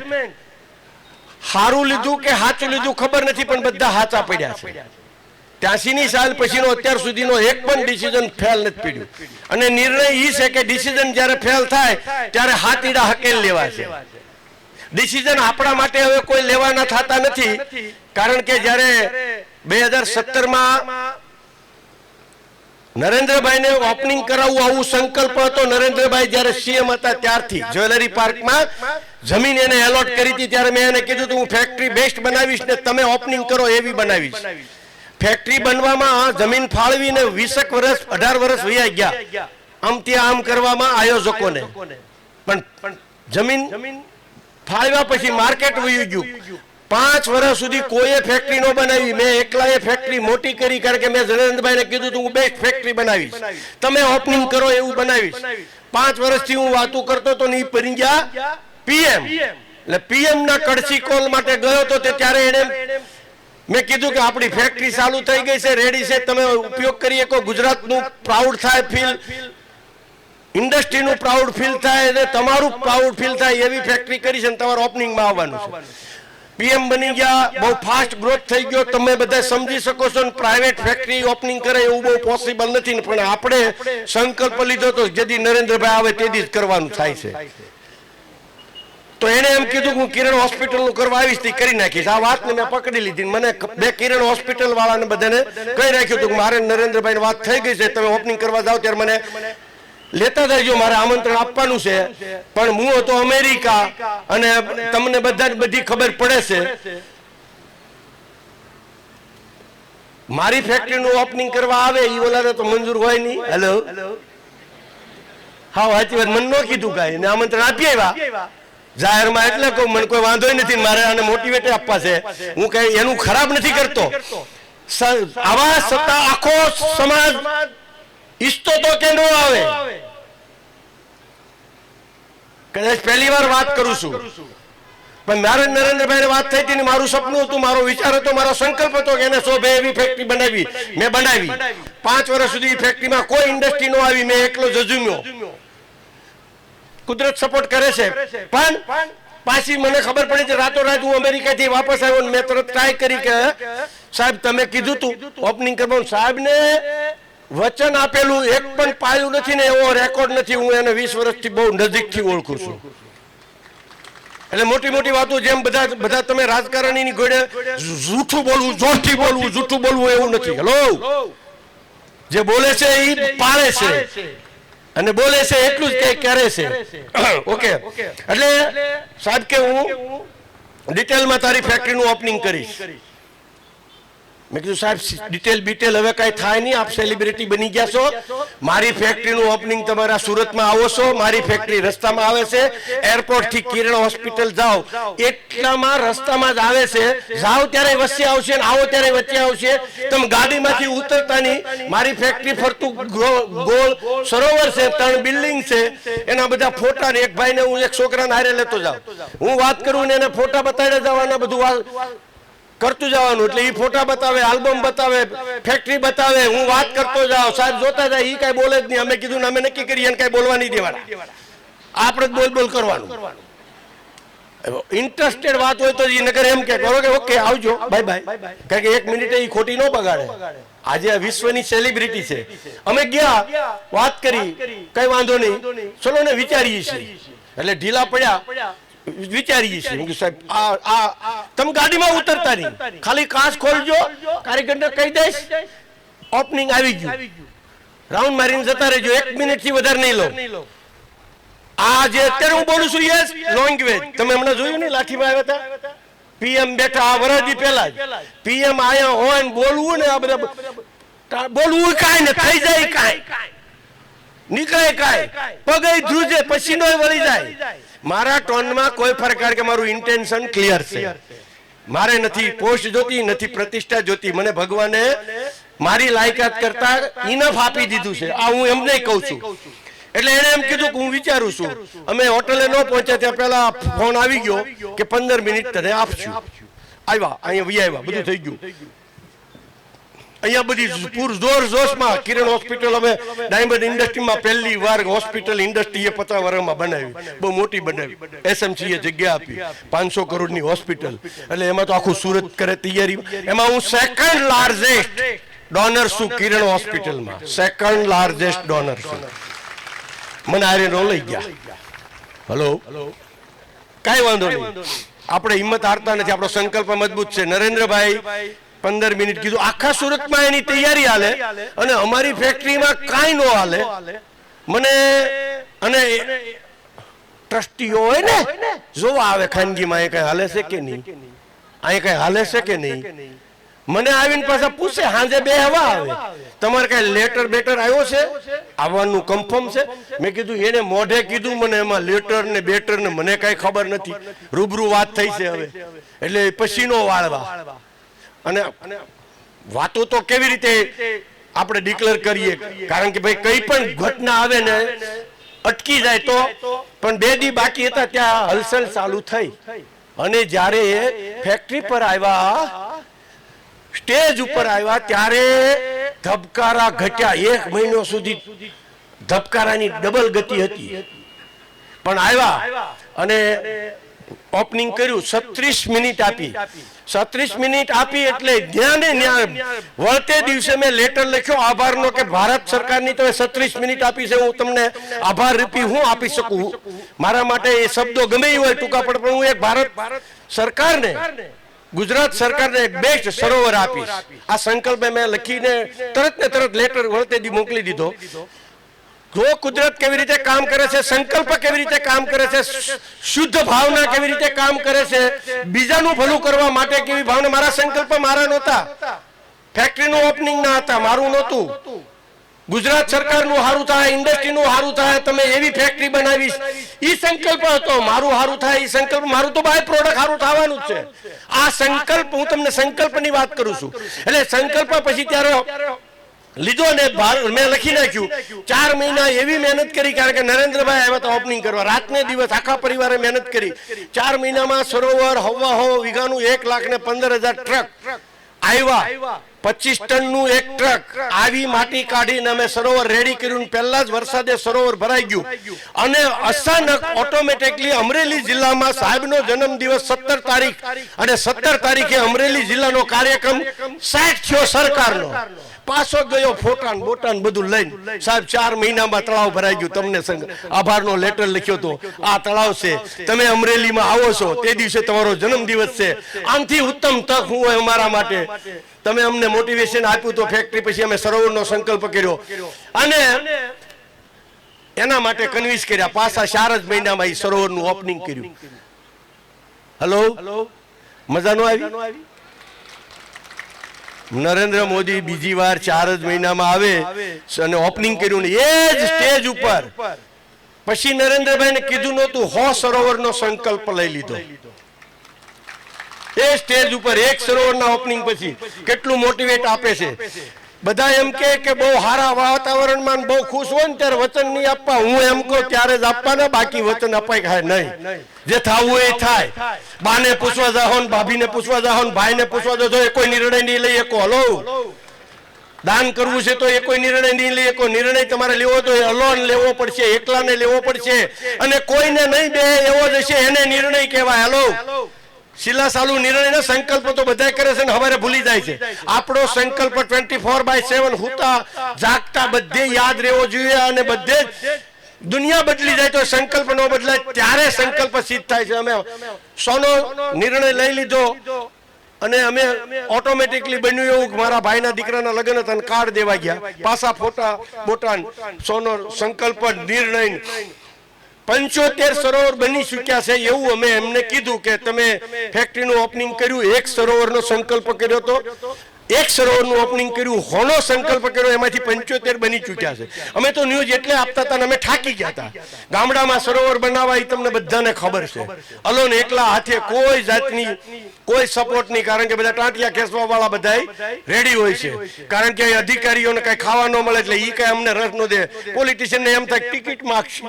સારું લીધું કે સાચું લીધું ખબર નથી, પણ બધા સાચા પડ્યા છે. 83ની સાલ પછીનો અત્યાર સુધીનો એક પણ ડિસિઝન ફેલ નથી પડ્યું. અને નિર્ણય એ છે કે ડિસિઝન જ્યારે ફેલ થાય ત્યારે હાથીડા હકેલ લેવા છે. ડિસિઝન આપણા માટે હવે કોઈ લેવાના થતા નથી, કારણ કે જ્યારે 2017માં નરેન્દ્રભાઈને ઓપનિંગ કરાવવું આવું સંકલ્પ હતો. નરેન્દ્રભાઈ જ્યારે સીએમ હતા ત્યારથી જ્વેલરી પાર્કમાં જમીન એને એલોટ કરી હતી, ત્યારે મેં એને કીધું હું ફેક્ટરી બેસ્ટ બનાવીશ ને તમે ઓપનિંગ કરો એવી બનાવીશ. ફેક્ટરી બનવામાં જમીન ફાળવીને 20 વર્ષ 18 વર્ષ વયા ગયા આમ ત્યાં આમ કરવામાં આયોજકોને, પણ જમીન ફાળવ્યા પછી માર્કેટ વયું ગયું. 5 વર્ષ સુધી કોઈએ ફેક્ટરી ન બનાવી. મેં એકલાએ ફેક્ટરી મોટી કરી, કારણ કે મેં નરેન્દ્રભાઈને કીધું હું બેસ્ટ ફેક્ટરી બનાવીશ, તમે ઓપનિંગ કરો એવું બનાવીશ. 5 વર્ષથી હું વાતો કરતો તો નહીં પડી ગયા પીએમ. એટલે પીએમ ના કડસી કોલ માટે ગયો તો ત્યારે એને મેં કીધું કે આપણી ફેક્ટરી ચાલુ થઈ ગઈ છે, રેડી છે, તમે ઉપયોગ કરી શકો. ગુજરાતનું પ્રાઉડ થાય ફીલ, ઇન્ડસ્ટ્રીનું પ્રાઉડ ફીલ થાય અને તમારું પ્રાઉડ ફીલ થાય એવી ફેક્ટરી કરી છે અને તમારે ઓપનિંગમાં આવવાનું છે. પીએમ બની ગયા, બહુ ફાસ્ટ ગ્રોથ થઈ ગયો, તમે બધા સમજી શકો છો. પ્રાઇવેટ ફેક્ટરી ઓપનિંગ કરે એવું બહુ પોસિબલ નથી, પણ આપણે સંકલ્પ લીધો તો જેથી નરેન્દ્રભાઈ આવે તેથી જ કરવાનું થાય છે. તો એને એમ કીધું હું કિરણ હોસ્પિટલનું કરવા આવીશ તે કરી નાખીશ. આ વાતને મેં પકડી લીધી. મને 2 કિરણ હોસ્પિટલ વાળાને બધાને કહી રાખ્યું હતું કે મારે નરેન્દ્રભાઈની વાત થઈ ગઈ છે, તમે ઓપનિંગ કરવા જાઓ ત્યારે મને લેતા જજો, મારે આમંત્રણ આપવાનું છે. પણ હું હતો અમેરિકા અને તમને બધા બધી ખબર પડે છે. મારી ફેક્ટરીનું ઓપનિંગ કરવા આવે એ ઓલાને તો મંજૂર હોય નહીં. હેલો, હા સાચી વાત, મને ન કીધું કાંઈ ને આમંત્રણ આપી આવ્યા જાહેરમાં. એટલે કહું મને કોઈ વાંધો નથી, મારે આને મોટિવેટ આપવા છે. હું કઈ એનું ખરાબ નથી કરતો. આવા સત્તા આખો સમાજ ઈચ્છતો તો કે ન આવે. કદાચ પહેલી વાર વાત કરું છું, પણ મારે નરેન્દ્રભાઈ વાત થઈ હતી ને મારું સપનું હતું, મારો વિચાર હતો, મારો સંકલ્પ હતો કે એને શોભે એવી ફેક્ટરી બનાવી. મેં બનાવી. 5 વર્ષ સુધી ફેક્ટરીમાં કોઈ ઇન્ડસ્ટ્રી નો આવી, મેં એકલો જજુમ્યો. કુદરત સપોર્ટ કરે છે, પણ પાછી મને ખબર પડી કે રાતોરાત હું અમેરિકાથી વાપસ આવ્યો ને મેં તરત ટ્રાય કરી કે સાહેબ તમે કીધું તું ઓપનિંગ કરવાનું, સાહેબને વચન આપેલું એક પણ પાયું નથી ને એવો રેકોર્ડ નથી. હું એને 20 વર્ષથી બહુ નજીકથી ઓળખું છું. એટલે મોટી મોટી વાતો જેમ બધા તમે રાજકારણીની ઘોડે જૂઠું બોલવું, જોરથી બોલવું, જૂઠું બોલવું એવું નથી. હેલો, જે બોલે છે એ પાળે છે અને બોલે છે એટલું જ કઈ કરે છે. ઓકે, એટલે સાહેબ કે હું ડિટેલમાં તારી ફેક્ટરીનું ઓપનિંગ કરીશ. મેં કીધું સાહેબ ડિટેલ હવે કઈ થાય નહીં, આપ સેલિબ્રિટી બની ગયા છો, મારી ફેક્ટરીનું ઓપનિંગ તમારા સુરતમાં આવો છો, મારી ફેક્ટરી રસ્તામાં આવે છે, એરપોર્ટ થી કિરણ હોસ્પિટલ જાઓ એટલામાં રસ્તામાં જ આવે છે, જાઓ ત્યારે વચ્ચે આવશે ને આવો ત્યારે વચ્ચે આવશે. તમે ગાડીમાંથી ઉતરતા નહીં, મારી ફેક્ટરી ફરતું ગોળ સરોવર છે, 3 બિલ્ડિંગ છે, એના બધા ફોટા ને એક ભાઈને હું એક છોકરાને હારે લેતો જાઉં, હું વાત કરું ને એને ફોટા બતાડે જવાના, બધું કરતું જવાનું. એટલે એ ફોટા બતાવે, આલ્બમ બતાવે, ફેક્ટરી બતાવે, હું વાત કરતો જાઉં, સાહેબ જોતા જાય, એ કઈ બોલે જ નહીં. અમે કીધું ને અમે નક્કી કરીએ કઈ બોલવા નહીં દેવાના, આપણે જ બોલ કરવાનું. ઇન્ટરેસ્ટેડ વાત હોય તો એ નગર એમ કે કરો કે ઓકે આવજો બાય બાય, કારણ કે 1 મિનિટે એ ખોટી ન બગાડે. આજે આ વિશ્વની સેલિબ્રિટી છે, અમે ગયા વાત કરી, કઈ વાંધો નહીં, ચલો ને વિચારીએ છીએ. એટલે ઢીલા પડ્યા, વિચારીએ છીએ સાહેબ તમે ગાડીમાં ઉતરતા નહીં, ખાલી કાચ ખોલજો, કારીગરને કહી દઈશ ઓપનિંગ આવી ગયું, રાઉન્ડ મારીને જતા રહેજો, 1 મિનિટ થી વધારે નહીં લો. આ જે અત્યારે હું બોલું છું યસ લેંગ્વેજ તમે હમણાં જોયું ને, લાઠીમાં આવ્યા હતા, પીએમ બેઠા આ વરદી પહેલા જ પીએમ આયા હોય ને બોલવું ને આ બધા બોલવું કાંઈ ને થઈ જાય, કાંઈ નીકળે કાંઈ, પગે ધ્રુજે, પસીનો વળી જાય. મારા ટોનમાં કોઈ ફરક, કારણ કે મારું ઇન્ટેન્શન ક્લિયર છે. મારે નથી પોસ્ટ જોતી, નથી પ્રતિષ્ઠા જોતી, મને ભગવાને મારી લાયકાત કરતા ઇનફ આપી દીધું છે. આ હું એમને કહું છું. એટલે એને એમ કીધું કે હું વિચારું છું. અમે હોટલે ન પહોંચ્યા ત્યાં પહેલા ફોન આવી ગયો કે 15 મિનિટ તને આપશું. આવ્યા, અહીંયા વી આવ્યા, બધું થઈ ગયું. અહીંયા બધી પૂર જોર જોશમાં કિરણ હોસ્પિટલ, અમે ડાયમંડ ઇન્ડસ્ટ્રીમાં પહેલી વાર હોસ્પિટલ ઇન્ડસ્ટ્રીએ 50 વર્ષમાં બનાવી, બહુ મોટી બનાવી, એસએમસીએ જગ્યા આપી, 500 કરોડની હોસ્પિટલ. એટલે એમાં તો આખું સુરત કરે તૈયારી. એમાં હું સેકન્ડ લાર્જેસ્ટ ડોનર છું કિરણ હોસ્પિટલમાં, સેકન્ડ લાર્જેસ્ટ ડોનર છું. મને આરે નો લઈ ગયા. હલો, કાંઈ વાંધો નહીં, આપણે હિંમત હારતા નથી, આપણો સંકલ્પ મજબૂત છે. નરેન્દ્રભાઈ 15 મિનિટ કીધું, આખા સુરતમાં એની તૈયારી હાલે અને અમારી ફેક્ટરીમાં કાંઈ ન હાલે. મને અને ટ્રસ્ટીઓ હોય ને જોવા આવે ખાનગીમાં, એ કઈ હાલે છે કે નહીં, અહીં કઈ હાલે છે કે નહીં. મને આવીને પાછા પૂછે, સાંજે 2 હવા આવે, તમારે કઈ લેટર બેટર આવ્યો છે, આવવાનું કન્ફર્મ છે? મેં કીધું એને મોઢે કીધું, મને એમાં લેટર ને બેટર ને મને કઈ ખબર નથી, રૂબરૂ વાત થઈ છે હવે. એટલે પસીનો વાળવા અને વાતો તો કેવી રીતે આપણે ડિક્લેર કરીએ, કારણ કે ભાઈ કઈ પણ ઘટના આવે ને અટકી જાય તો. પણ 2 દી બાકી હતા ત્યાં હલચલ ચાલુ થઈ, અને જ્યારે ફેક્ટરી પર આવ્યા, સ્ટેજ ઉપર આવ્યા, ત્યારે ધબકારા ઘટ્યા. 1 મહિનો સુધી ધબકારાની ડબલ ગતિ હતી, પણ આવ્યા અને ઓપનિંગ કર્યું. 36 મિનિટ આપી, 36 મિનિટ આપી એટલે જ્યાં ને ત્યાં વળતે દિવસે મેં લેટર લખ્યો આભારનો કે ભારત સરકારની તો 36 મિનિટ આપી છે, હું તમને આભાર રૂપી હું આપી શકું. મારા માટે એ શબ્દો ગમે એ હોય ટૂંકા પડે, પણ હું એક ભારત સરકારને, ગુજરાત સરકારને એક બેસ્ટ સરોવર આપીશ. આ સંકલ્પ મેં લખીને તરત ને તરત લેટર વળતે દી મોકલી દીધો. જો કુદરત કેવી રીતે કામ કરે છે, સંકલ્પ કેવી રીતે કામ કરે છે, શુદ્ધ ભાવના કેવી રીતે કામ કરે છે, બીજાનું ભલું કરવા માટે કેવી ભાવના. મારા સંકલ્પ મારા નહોતા, ફેક્ટરીનું ઓપનિંગ ના હતા, મારું નહોતું. ગુજરાત સરકારનું સારું થાય, ઇન્ડસ્ટ્રીનું સારું થાય, તમે એવી ફેક્ટરી બનાવીશ, એ સંકલ્પ હતો. મારું સારું થાય એ સંકલ્પ, મારું તો બાય પ્રોડક્ટ સારું થવાનું જ છે. આ સંકલ્પ, હું તમને સંકલ્પની વાત કરું છું. એટલે સંકલ્પ પછી ત્યારે લીધો ને મેં લખી નાખ્યું. 4 મહિના એવી મહેનત કરી, કારણ કે નરેન્દ્રભાઈ આવ્યા હતા ઓપનિંગ કરવા, રાતને દિવસ આખા પરિવારે મહેનત કરી. 4 મહિનામાં સરોવર હવા વીઘાનું 1,15,000 ટ્રક આવ્યા. 25 ટનનું એક ટ્રક આવી માટી કાઢીને અમે સરોવર રેડી કર્યું. પહેલા જ વરસાદે સરોવર ભરાઈ ગયું અને અચાનક ઓટોમેટિકલી અમરેલી જિલ્લામાં સાહેબનો જન્મદિવસ 17 તારીખ અને 17 તારીખે અમરેલી જિલ્લાનો કાર્યક્રમ 60 થયો સરકારનો. પાછો ગયો ફોટાન બોટાન બધું લઈને. સાહેબ 4 મહિનામાં તળાવ ભરાઈ ગયું. તમને આભારનો લેટર લખ્યો તો આ તળાવ છે, તમે અમરેલીમાં આવો છો તે દિવસે તમારો જન્મદિવસ છે. આમથી ઉત્તમ તક હું હોય અમારા માટે. તમે અમને મોટિવેશન આપ્યું તો ફેક્ટરી પછી અમે સરોવરનો સંકલ્પ કર્યો અને એના માટે કન્વિન્સ કર્યા. પાછા 4 જ મહિનામાં એ સરોવરનું ઓપનિંગ કર્યું. હેલો, મજા નો આવી? નરેન્દ્ર મોદી બીજી વાર 4 જ મહિનામાં આવે અને ઓપનિંગ કર્યું ને એ જ સ્ટેજ ઉપર. પછી નરેન્દ્રભાઈને કીધું નહોતું 100 સરોવરનો સંકલ્પ લઈ લીધો. એ સ્ટેજ ઉપર એક સરોવરના ઓપનિંગ પછી કેટલું મોટિવેટ આપે છે. બધા એમ કે બહુ સારા વાતાવરણમાં બહુ ખુશ હોય ને ત્યારે વચન નહીં આપવા. હું એમ કહું ત્યારે જ આપવાના, બાકી વચન અપાય ખાય નહીં. જે થવું એ થાય. બાને પૂછવા જાઓ ને ભાભીને પૂછવા જાઓ ને ભાઈને પૂછવા જાઓ એ કોઈ નિર્ણય નહીં લઈ શકો. હલો, દાન કરવું છે તો એ કોઈ નિર્ણય નહીં લઈ શકો. નિર્ણય તમારે લેવો તો અલોન લેવો પડશે, એકલાને લેવો પડશે અને કોઈને નહીં બે એવો જ હશે એને નિર્ણય કહેવાય. હલો, શિલા સાલુ નિર્ણય સંકલ્પ તો બધા કરે છે ને હવારે ભૂલી જાય છે. આપણો સંકલ્પ 24/7 હુતા જાગતા બધે યાદ રહેવો જોઈએ અને બધે દુનિયા બદલી જાય તો સંકલ્પ ન બદલાય ત્યારે સંકલ્પ સિદ્ધ થાય છે. અમે 100નો નિર્ણય લઈ લીધો અને અમે ઓટોમેટિકલી બન્યું એવું કે મારા ભાઈના દીકરાના લગ્ન હતા કાર્ડ દેવા ગયા. પાછા ફોટા બોટાન 100નો સંકલ્પ નિર્ણય 75 સરોવર બની ચૂક્યા છે. એવું અમે એમને કીધું કે તમે ફેક્ટરીનું ઓપનિંગ કર્યું, એક સરોવરનો સંકલ્પ કર્યો તો એક સરોવરનું ઓપનિંગ કર્યું, હોનો સંકલ્પ કર્યો, એમાંથી 75 બની ચૂક્યા છે. અમે તો ન્યૂઝ એટલે આપતા હતા અમે થાકી ગયા હતા. ગામડામાં સરોવર બનાવવા તમને બધાને ખબર છે. અલોન એકલા હાથે કોઈ જાતની કોઈ સપોર્ટ નહીં, કારણ કે બધા ટાંટિયા ખેંચવા વાળા બધા રેડી હોય છે. કારણ કે અધિકારીઓને કઈ ખાવા ન મળે એટલે ઈ કઈ અમને રસ ન દે. પોલિટિશિયનને એમ થાય ટિકિટ માગશે.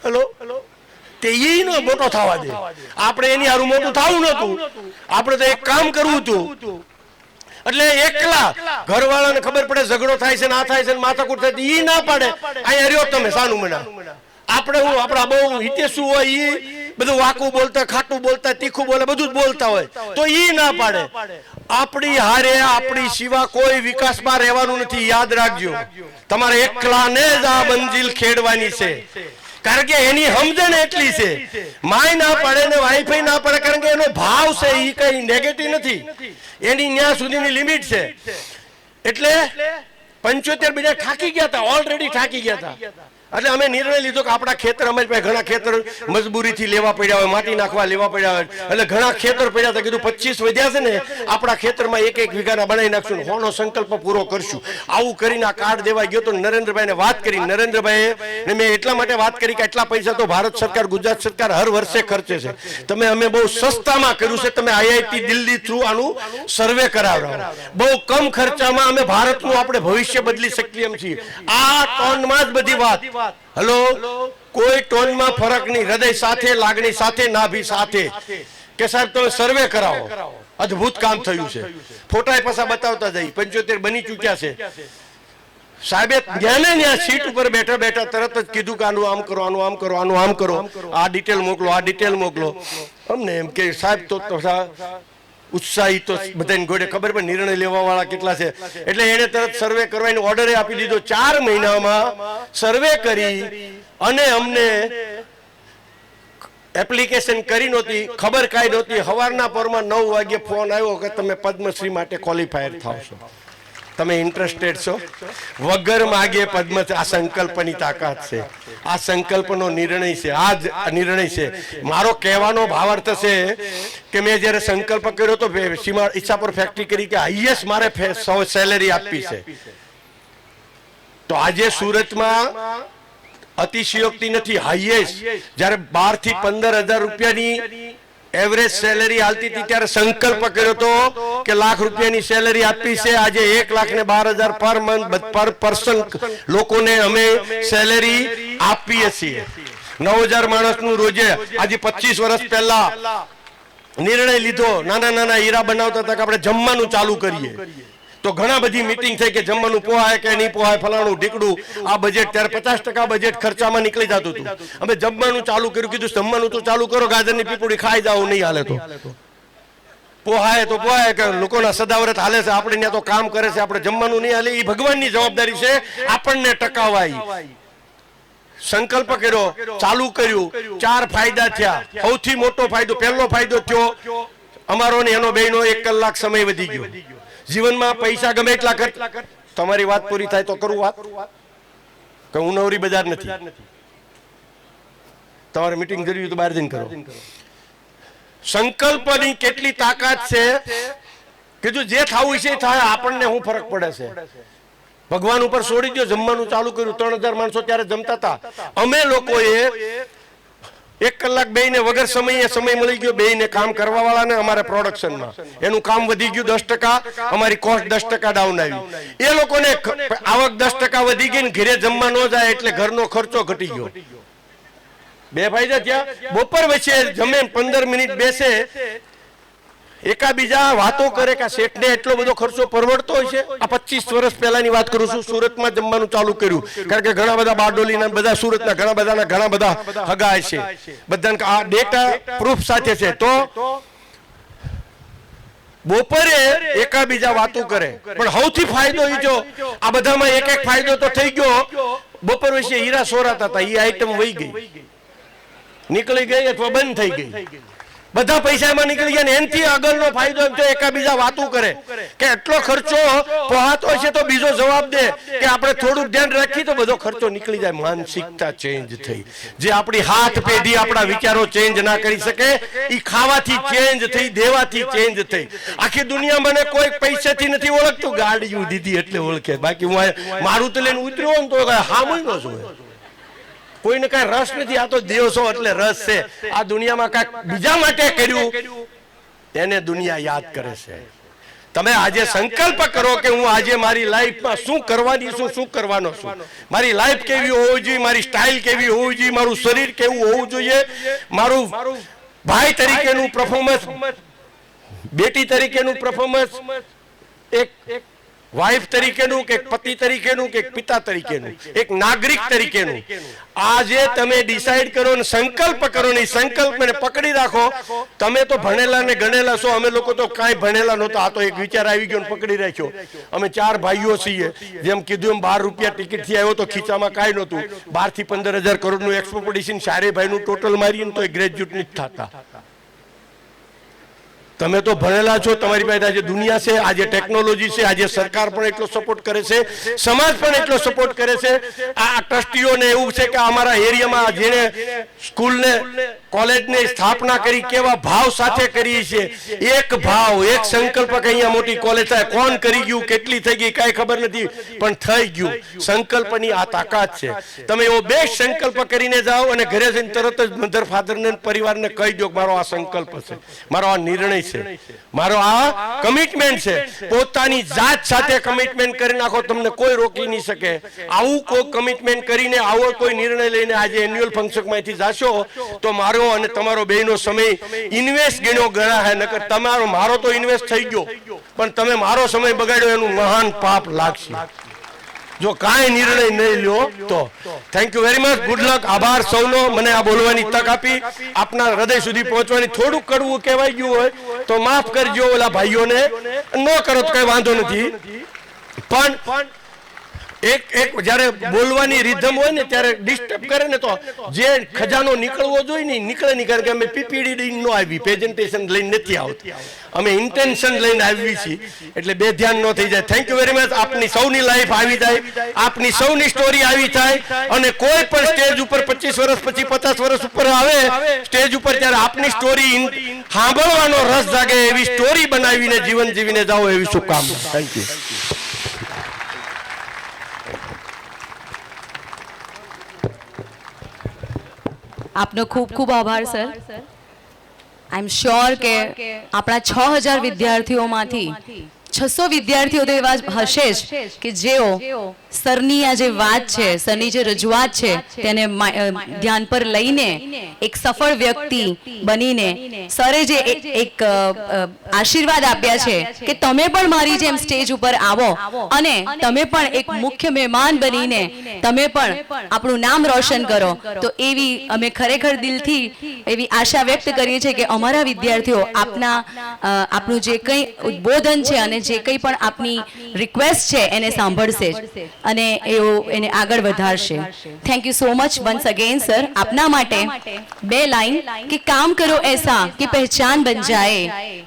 હેલો, તે ઈ નો મોટો થવા દે. આપણે એની હારું મોટું થવું નતું. આપણે તો એક કામ કરવું હતું. એટલે એકલા ઘરવાળાને ખબર પડે ઝઘડો થાય છે ને આ થાય છે ને માથાકૂટ થાય ઈ ના પાડે અહીંયા રહ્યો તમે સાનું મના. આપણે હું આપણા બહુ હિતેશુ હોય ઈ બધું વાકું બોલતા, ખાટું બોલતા, તીખું બોલે, બધું જ બોલતા હોય તો ઈ ના પાડે. આપણી હારે આપણી સિવા કોઈ વિકાસમાં રહેવાનું નથી. યાદ રાખજો, તમારે એકલાને જ આ મંજિલ ખેડવાની છે. કારણ કે એની સમજણ એટલી છે. માય ના પડે ને વાઈફાઈ ના પડે, કારણ કે એનો ભાવ છે એ કઈ નેગેટિવ નથી. એની ન્યા સુધીની લિમિટ છે. એટલે 75 બીજા થાકી ગયા હતા, ઓલરેડી થાકી ગયા હતા. એટલે અમે નિર્ણય લીધો કે આપણા ખેતર, અમારી પાસે ઘણા ખેતર મજબૂરીથી લેવા પડ્યા હોય, માટી નાખવા લેવા પડ્યા હોય, એટલે ઘણા ખેતર પડ્યા હતા. કીધું 25 વધ્યા છે ને આપણા ખેતરમાં 1-1 વીઘાના બનાવી નાખશું, હોનો સંકલ્પ પૂરો કરશું. આવું કરીને આ કાર્ડ દેવા ગયો તો નરેન્દ્રભાઈને વાત કરી. નરેન્દ્રભાઈએ મેં એટલા માટે વાત કરી કે એટલા પૈસા તો ભારત સરકાર, ગુજરાત સરકાર હર વર્ષે ખર્ચે છે. તમે અમે બહુ સસ્તામાં કર્યું છે. તમે આઈઆઈટી દિલ્હી થ્રુ આનું સર્વે કરાવડાવો. બહુ કમ ખર્ચામાં અમે ભારતનું આપણે ભવિષ્ય બદલી શકીએ એમ છીએ. આ ટોનમાં જ બધી વાત. હેલો, કોઈ ટોનમાં ફરક નહીં. હૃદય સાથે, લાગણી સાથે, નાભી સાથે કે સાહેબ તમે સર્વે કરાવો. અદ્ભુત કામ થયું છે. ફોટા પાછા બતાવતા જઈ. 75 બની ચૂક્યા છે. સાહેબે જ્ઞાને સીટ ઉપર બેઠા બેઠા તરત જ કીધું કે આનું આમ કરો, આનું આમ કરો, આનું આમ કરો, આ ડિટેલ મોકલો, આ ડિટેલ મોકલો. અમને એમ કે સાહેબ તો ઉત્સાહી તો બધાને ગોળે ખબર પણ નિર્ણય લેવા વાળા કેટલા છે. એટલે એને તરત સર્વે કરવાનો ઓર્ડર આપી દીધો. 4 મહિનામાં સર્વે કરી અને અમને એપ્લિકેશન કરી નહોતી, ખબર કાંઈ નહોતી. સવારના પોરમાં 9 વાગે ફોન આવ્યો કે તમે પદ્મશ્રી માટે ક્વોલિફાયર થાવ છો, તમે ઇન્ટરેસ્ટેડ છો? વગર માગે પદ્મશ્રી. આ સંકલ્પની તાકાત છે. આ સંકલ્પનો નિર્ણય છે. આ જ નિર્ણય છે. મારો કહેવાનો ભાવાર્થ છે કે મેં જ્યારે સંકલ્પ કર્યો તો ઈચ્છાપુર ફેક્ટરી કરી કે હાઈએસ્ટ મારે સેલેરી આપવી છે. તો આજે સુરતમાં અતિશયોક્તિ નથી, હાઈએસ્ટ જ્યારે 12 થી 15,000 રૂપિયાની એવરેજ સેલેરી હાલતી હતી ત્યારે સંકલ્પ કર્યો હતો કે લાખ રૂપિયાની સેલેરી આપી છે. આજે 1,12,000 પર મંથ પર પર્સન લોકોને અમે સેલેરી આપીએ છીએ. 9,000 માણસનું રોજે. આજે 25 વર્ષ પહેલા નિર્ણય લીધો, નાના નાના હીરા બનાવતા હતા કે આપણે જમવાનું ચાલુ કરીએ. તો ઘણા બધી મીટિંગ થઈ કે જમવાનું પોહાય કે નહીં પોહાય, ફલાણું ઢીકડું, આ બજેટ. ત્યારે 50% બજેટ ખર્ચામાં નીકળી જતું હતું. અમે જમવાનું ચાલુ કર્યું, કીધું જમવાનું તો ચાલુ કરો, ગાજરની પીપુડી ખાઈ જાવ, નહીં હાલે તો પોહાય તો પોહાય, કે લોકોના સદાવ્રત હાલે છે, આપણે ત્યાં તો કામ કરે છે, આપણે જમવાનું નહીં હાલે. એ ભગવાનની જવાબદારી છે આપણને ટકાવાય. સંકલ્પ કર્યો, ચાલુ કર્યું, 4 ફાયદા થયા. સૌથી મોટો ફાયદો, પહેલો ફાયદો થયો અમારો ને એનો બેયનો 1 કલાક સમય વધી ગયો. જીવનમાં પૈસા ગમે એટલા ખર્ચ. તમારી વાત પૂરી થાય તો કરું વાત કે હું નવરી બજાર નથી. તમારે મીટિંગ કરવી હોય તો બહાર જઈને કરો. સંકલ્પની કેટલી તાકાત છે કે જો જે થવું છે થાય, આપણને શું ફરક પડે છે. ભગવાન ઉપર છોડી દો. જમવાનું ચાલુ કર્યું, 3000 માણસો ત્યારે જમતા હતા. અમે લોકોએ 1 કલાક બેયને વગર સમય મળી ગયો, બેયને કામ કરવા વાળાને. અમારે પ્રોડક્શનમાં એનું કામ વધી ગયું 10%, અમારી કોસ્ટ 10% ડાઉન આવી. એ લોકોને આવક 10% વધી ગઈ ને ઘરે જમવા ન જાય એટલે ઘરનો ખર્ચો ઘટી ગયો. 2 ફાયદા થયા. બપોર વચ્ચે જમે 15 મિનિટ બેસે, એકાબીજા વાતો કરે કે શેઠને એટલો બધો ખર્ચો પરવડતો હોય છે. આ 25 વર્ષ પહેલાની વાત કરું છું. સુરતમાં જમવાનું ચાલુ કર્યું, કારણ કે ઘણા બધા બારડોલીના, બધા સુરતના ઘણા બધા હગાય છે. બધાને આ ડેટા પ્રૂફ સાથે છે. તો બપોરે એકાબીજા વાતો કરે, પણ સૌથી ફાયદો એ જો આ બધામાં એક ફાયદો તો થઈ ગયો. બપોર વિશે હીરા સોરાતા હતા, એ આઈટમ વહી ગઈ, નીકળી ગઈ અથવા બંધ થઈ ગઈ. બધા પૈસા એમાં નીકળી ગયા. એનાથી આગળનો ફાયદો એમ તો એકાબીજા વાતો કરે કે એટલો ખર્ચો પહોંચતો છે તો બીજો જવાબ દે કે આપણે થોડુંક ધ્યાન રાખીએ તો બધો ખર્ચો નીકળી જાય. માનસિકતા ચેન્જ થઈ. જે આપણી હાથ પેઢી આપણા વિચારો ચેન્જ ના કરી શકે, એ ખાવાથી ચેન્જ થઈ, દેવાથી ચેન્જ થઈ. આખી દુનિયા મને કોઈ પૈસાથી નથી ઓળખતું, ગાડીઓ દીધી એટલે ઓળખે. બાકી હું મારું તો લઈને ઉતર્યો ને તો હામું ન છું. કોઈને કઈ રસ નથી. આ તો દિવસો એટલે રસ છે. આ દુનિયામાં કઈક બીજા માટે કર્યું એને દુનિયા યાદ કરે છે. તમે આજે સંકલ્પ કરો કે હું આજે મારી લાઈફમાં શું કરવાની છું, શું કરવાનો છું. મારી લાઈફ કેવી હોવી જોઈએ, મારી સ્ટાઇલ કેવી હોવી જોઈએ, મારું શરીર કેવું હોવું જોઈએ, મારું ભાઈ તરીકેનું પરફોર્મન્સ, બેટી તરીકેનું પરફોર્મન્સ, એક વાઇફ તરીકેનું, કે પતિ તરીકેનું, કે પિતા તરીકેનું, એક નાગરિક તરીકેનું. આજે તમે ડિસાઈડ કરો ને સંકલ્પ કરો ને સંકલ્પને પકડી રાખો. તમે તો ભણેલા ને ગણેલા છો, અમે લોકો તો કાંઈ ભણેલા નહોતા. આ તો એક વિચાર આવી ગયો ને પકડી રાખ્યો. અમે 4 ભાઈઓ છીએ. જેમ કીધું એમ 12 રૂપિયા ટિકિટ થી આવ્યો તો ખીચામાં કાંઈ નહોતું. 12 થી 15,000 કરોડનું એક્સપોર્ટેશન સારે ભાઈનું ટોટલ મારીને તો ગ્રેજ્યુએટ નથી થતા. તમે તો ભણેલા છો, તમારી પાસે આજે દુનિયા છે, આજે ટેકનોલોજી છે, આજે સરકાર પણ એટલો સપોર્ટ કરે છે, સમાજ પણ એટલો સપોર્ટ કરે છે. આ ટ્રસ્ટીઓને એવું છે કે અમારા એરિયામાં જેને સ્કૂલને કોલેજની સ્થાપના કરી કેવા ભાવ સાથે કરી છે. એક ભાવ, એક સંકલ્પ કે અહીંયા મોટી કોલેજ થાય. કોણ કરી ગયું, કેટલી થઈ ગઈ કાંઈ ખબર નથી, પણ થઈ ગયું. સંકલ્પની આ તાકાત છે. તમે એવો બેસ્ટ સંકલ્પ કરીને જાઓ અને ઘરે જઈને તરત જ મધર ફાધરને પરિવારને કહી દો કે મારો આ સંકલ્પ છે, મારો આ નિર્ણય છે, મારો આ કમિટમેન્ટ છે. પોતાની જાત સાથે કમિટમેન્ટ કરી નાખો, તમને કોઈ રોકી નહીં શકે. આવું કોઈ કમિટમેન્ટ કરીને, આવો કોઈ નિર્ણય લઈને આજે એન્યુઅલ ફંક્શનમાંથી જાશો તો મારો અને તમારો બેયનો સમય ઇન્વેસ્ટ ગણ્યો ગણાય. નકર તમારો મારો તો ઇન્વેસ્ટ થઈ ગયો, પણ તમે મારો સમય બગાડ્યો એનું મહાન પાપ લાગશે જો કાંઈ નિર્ણય નહીં લ્યો તો. Thank you very much. Good luck. આભાર સૌનો મને આ બોલવાની તક આપી. આપના હૃદય સુધી પહોંચવાની થોડુંક કડવું કહેવાય ગયું હોય તો માફ કરજો ઓલા ભાઈઓને. ન કરો તો કઈ વાંધો નથી, પણ એક જ્યારે બોલવાની રિધમ હોય ને ત્યારે ડિસ્ટર્બ કરે ને તો જે ખજાનો નીકળવો જોઈએ ને નીકળે નહીં. કારણ કે અમે પીપીડી નો આવી, પ્રેઝન્ટેશન લઈને નથી આવતી, અમે ઇન્ટેન્શન લઈને આવી છીએ, એટલે બે ધ્યાન ન થઈ જાય. Thank you very much. આપની સૌની લાઈફ આવી જાય, આપની સૌની સ્ટોરી આવી થાય, અને કોઈ પણ સ્ટેજ ઉપર 25 વર્ષ પછી 50 વર્ષ ઉપર આવે સ્ટેજ ઉપર, ત્યારે આપની સ્ટોરી સાંભળવાનો રસ જાગે એવી સ્ટોરી બનાવીને જીવન જીવીને જાઓ એવી શુભકામના. Thank you. આપનો ખૂબ ખૂબ આભાર સર. આઈ એમ શ્યોર કે આપણા 6000 વિદ્યાર્થીઓમાંથી 600 વિદ્યાર્થીઓ તો એવા હશે જ કે જેઓ સરની આ જે વાત છે, સરની જે રજૂઆત છે તેને ધ્યાન પર લઈને એક સફળ વ્યક્તિ બનીને સરે જે એક આશીર્વાદ આપ્યા છે કે તમે પણ મારી જેમ સ્ટેજ ઉપર આવો અને તમે પણ એક મુખ્ય મહેમાન બનીને તમે પણ આપણું નામ રોશન કરો, તો એવી અમે ખરેખર દિલથી એવી આશા વ્યક્ત કરીએ છીએ કે અમારા વિદ્યાર્થીઓ આપણું જે કંઈ ઉદ્બોધન છે અને જે કંઈ પણ આપની રિક્વેસ્ટ છે એને સાંભળશે અને એને આગળ વધારશે. Thank you so much once again sir. આપના માટે 2 લાઈન કે કામ કરો ऐसा कि पहचान बन जाए,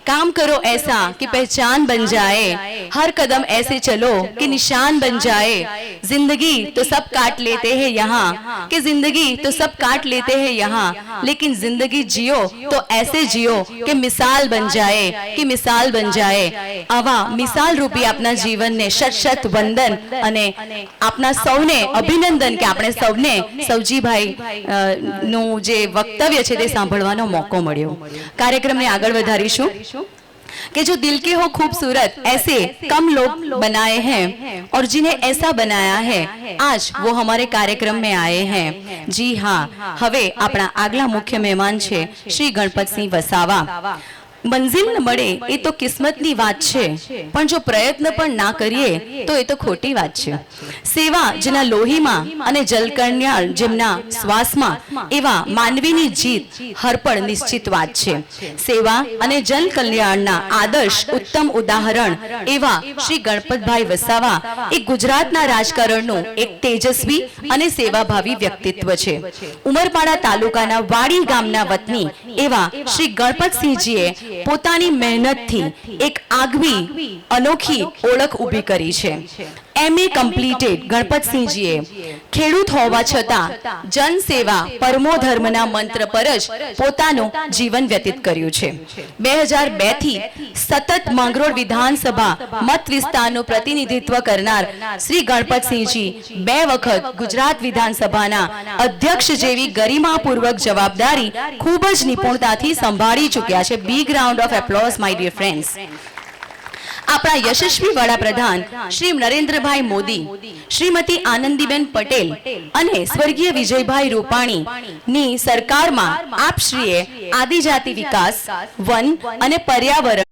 काम करो ऐसा कि पहचान बन जाए, हर कदम ऐसे चलो कि निशान बन जाए, जिंदगी तो सब काट लेते हैं यहाँ कि जिंदगी तो सब काट लेते हैं यहाँ, लेकिन जिंदगी जियो तो ऐसे जियो कि मिसाल बन जाए, कि मिसाल बन जाए. आवा मिसाल रूपी આપના જીવનને શત શત વંદન અને આપના સૌને અભિનંદન કે આપણે સૌને સૌજીભાઈ નું જે વક્તવ્ય છે તે સાંભળવાનો મોકો મળ્યો. કાર્યક્રમને આગળ વધારીશું कि जो दिल के हो खूबसूरत ऐसे कम लोग बनाए हैं और जिन्हें ऐसा बनाया है आज वो हमारे कार्यक्रम में आए हैं. जी हाँ, હવે આપણા આગલા મુખ્ય મહેમાન છે શ્રી ગણપતસિંહ વસાવા. મંજિલ ન મળે એ તો કિસ્મતની વાત છે, પણ જો પ્રયત્ન પણ ના કરીએ તો એ તો ખોટી વાત છે. સેવા જેના લોહીમાં અને જલકણ્યાળ જેમના શ્વાસમાં, એવા માનવીની જીત હરપળ નિશ્ચિત વાત છે. સેવા અને જનકલ્યાણના આદર્શ ઉત્તમ ઉદાહરણ એવા શ્રી ગણપતભાઈ વસાવા એ ગુજરાતના રાજકારણનું એક તેજસ્વી અને સેવાભાવી વ્યક્તિત્વ છે. ઉમરપાડા તાલુકાના વાડી ગામના વતની એવા શ્રી ગણપતસિંહજીએ પોતાની મહેનતથી એક આગવી અનોખી ઓળખ ઊભી કરી છે. MA કમ્પ્લીટેડ ગણપતસિંહજીએ ખેડૂત હોવા છતાં જનસેવા પરમો ધર્મના મંત્ર પર જ પોતાનું જીવન વ્યતીત કર્યું છે. 2002 થી સતત માંગરોળ વિધાનસભા મત વિસ્તારનું પ્રતિનિધિત્વ કરનાર શ્રી ગણપતસિંહજી 2 વખત ગુજરાત વિધાનસભાના અધ્યક્ષ જેવી ગરિમાપૂર્વક જવાબદારી ખૂબ જ નિપુણતાથી સંભાળી ચૂક્યા છે. Big round of applause my dear friends. આપણા યશસ્વી વડાપ્રધાન શ્રી નરેન્દ્રભાઈ મોદી, શ્રીમતી આનંદીબેન પટેલ અને સ્વર્ગીય વિજયભાઈ રૂપાણી ની સરકારમાં આપશ્રીએ આદિજાતિ વિકાસ, વન અને પર્યાવરણ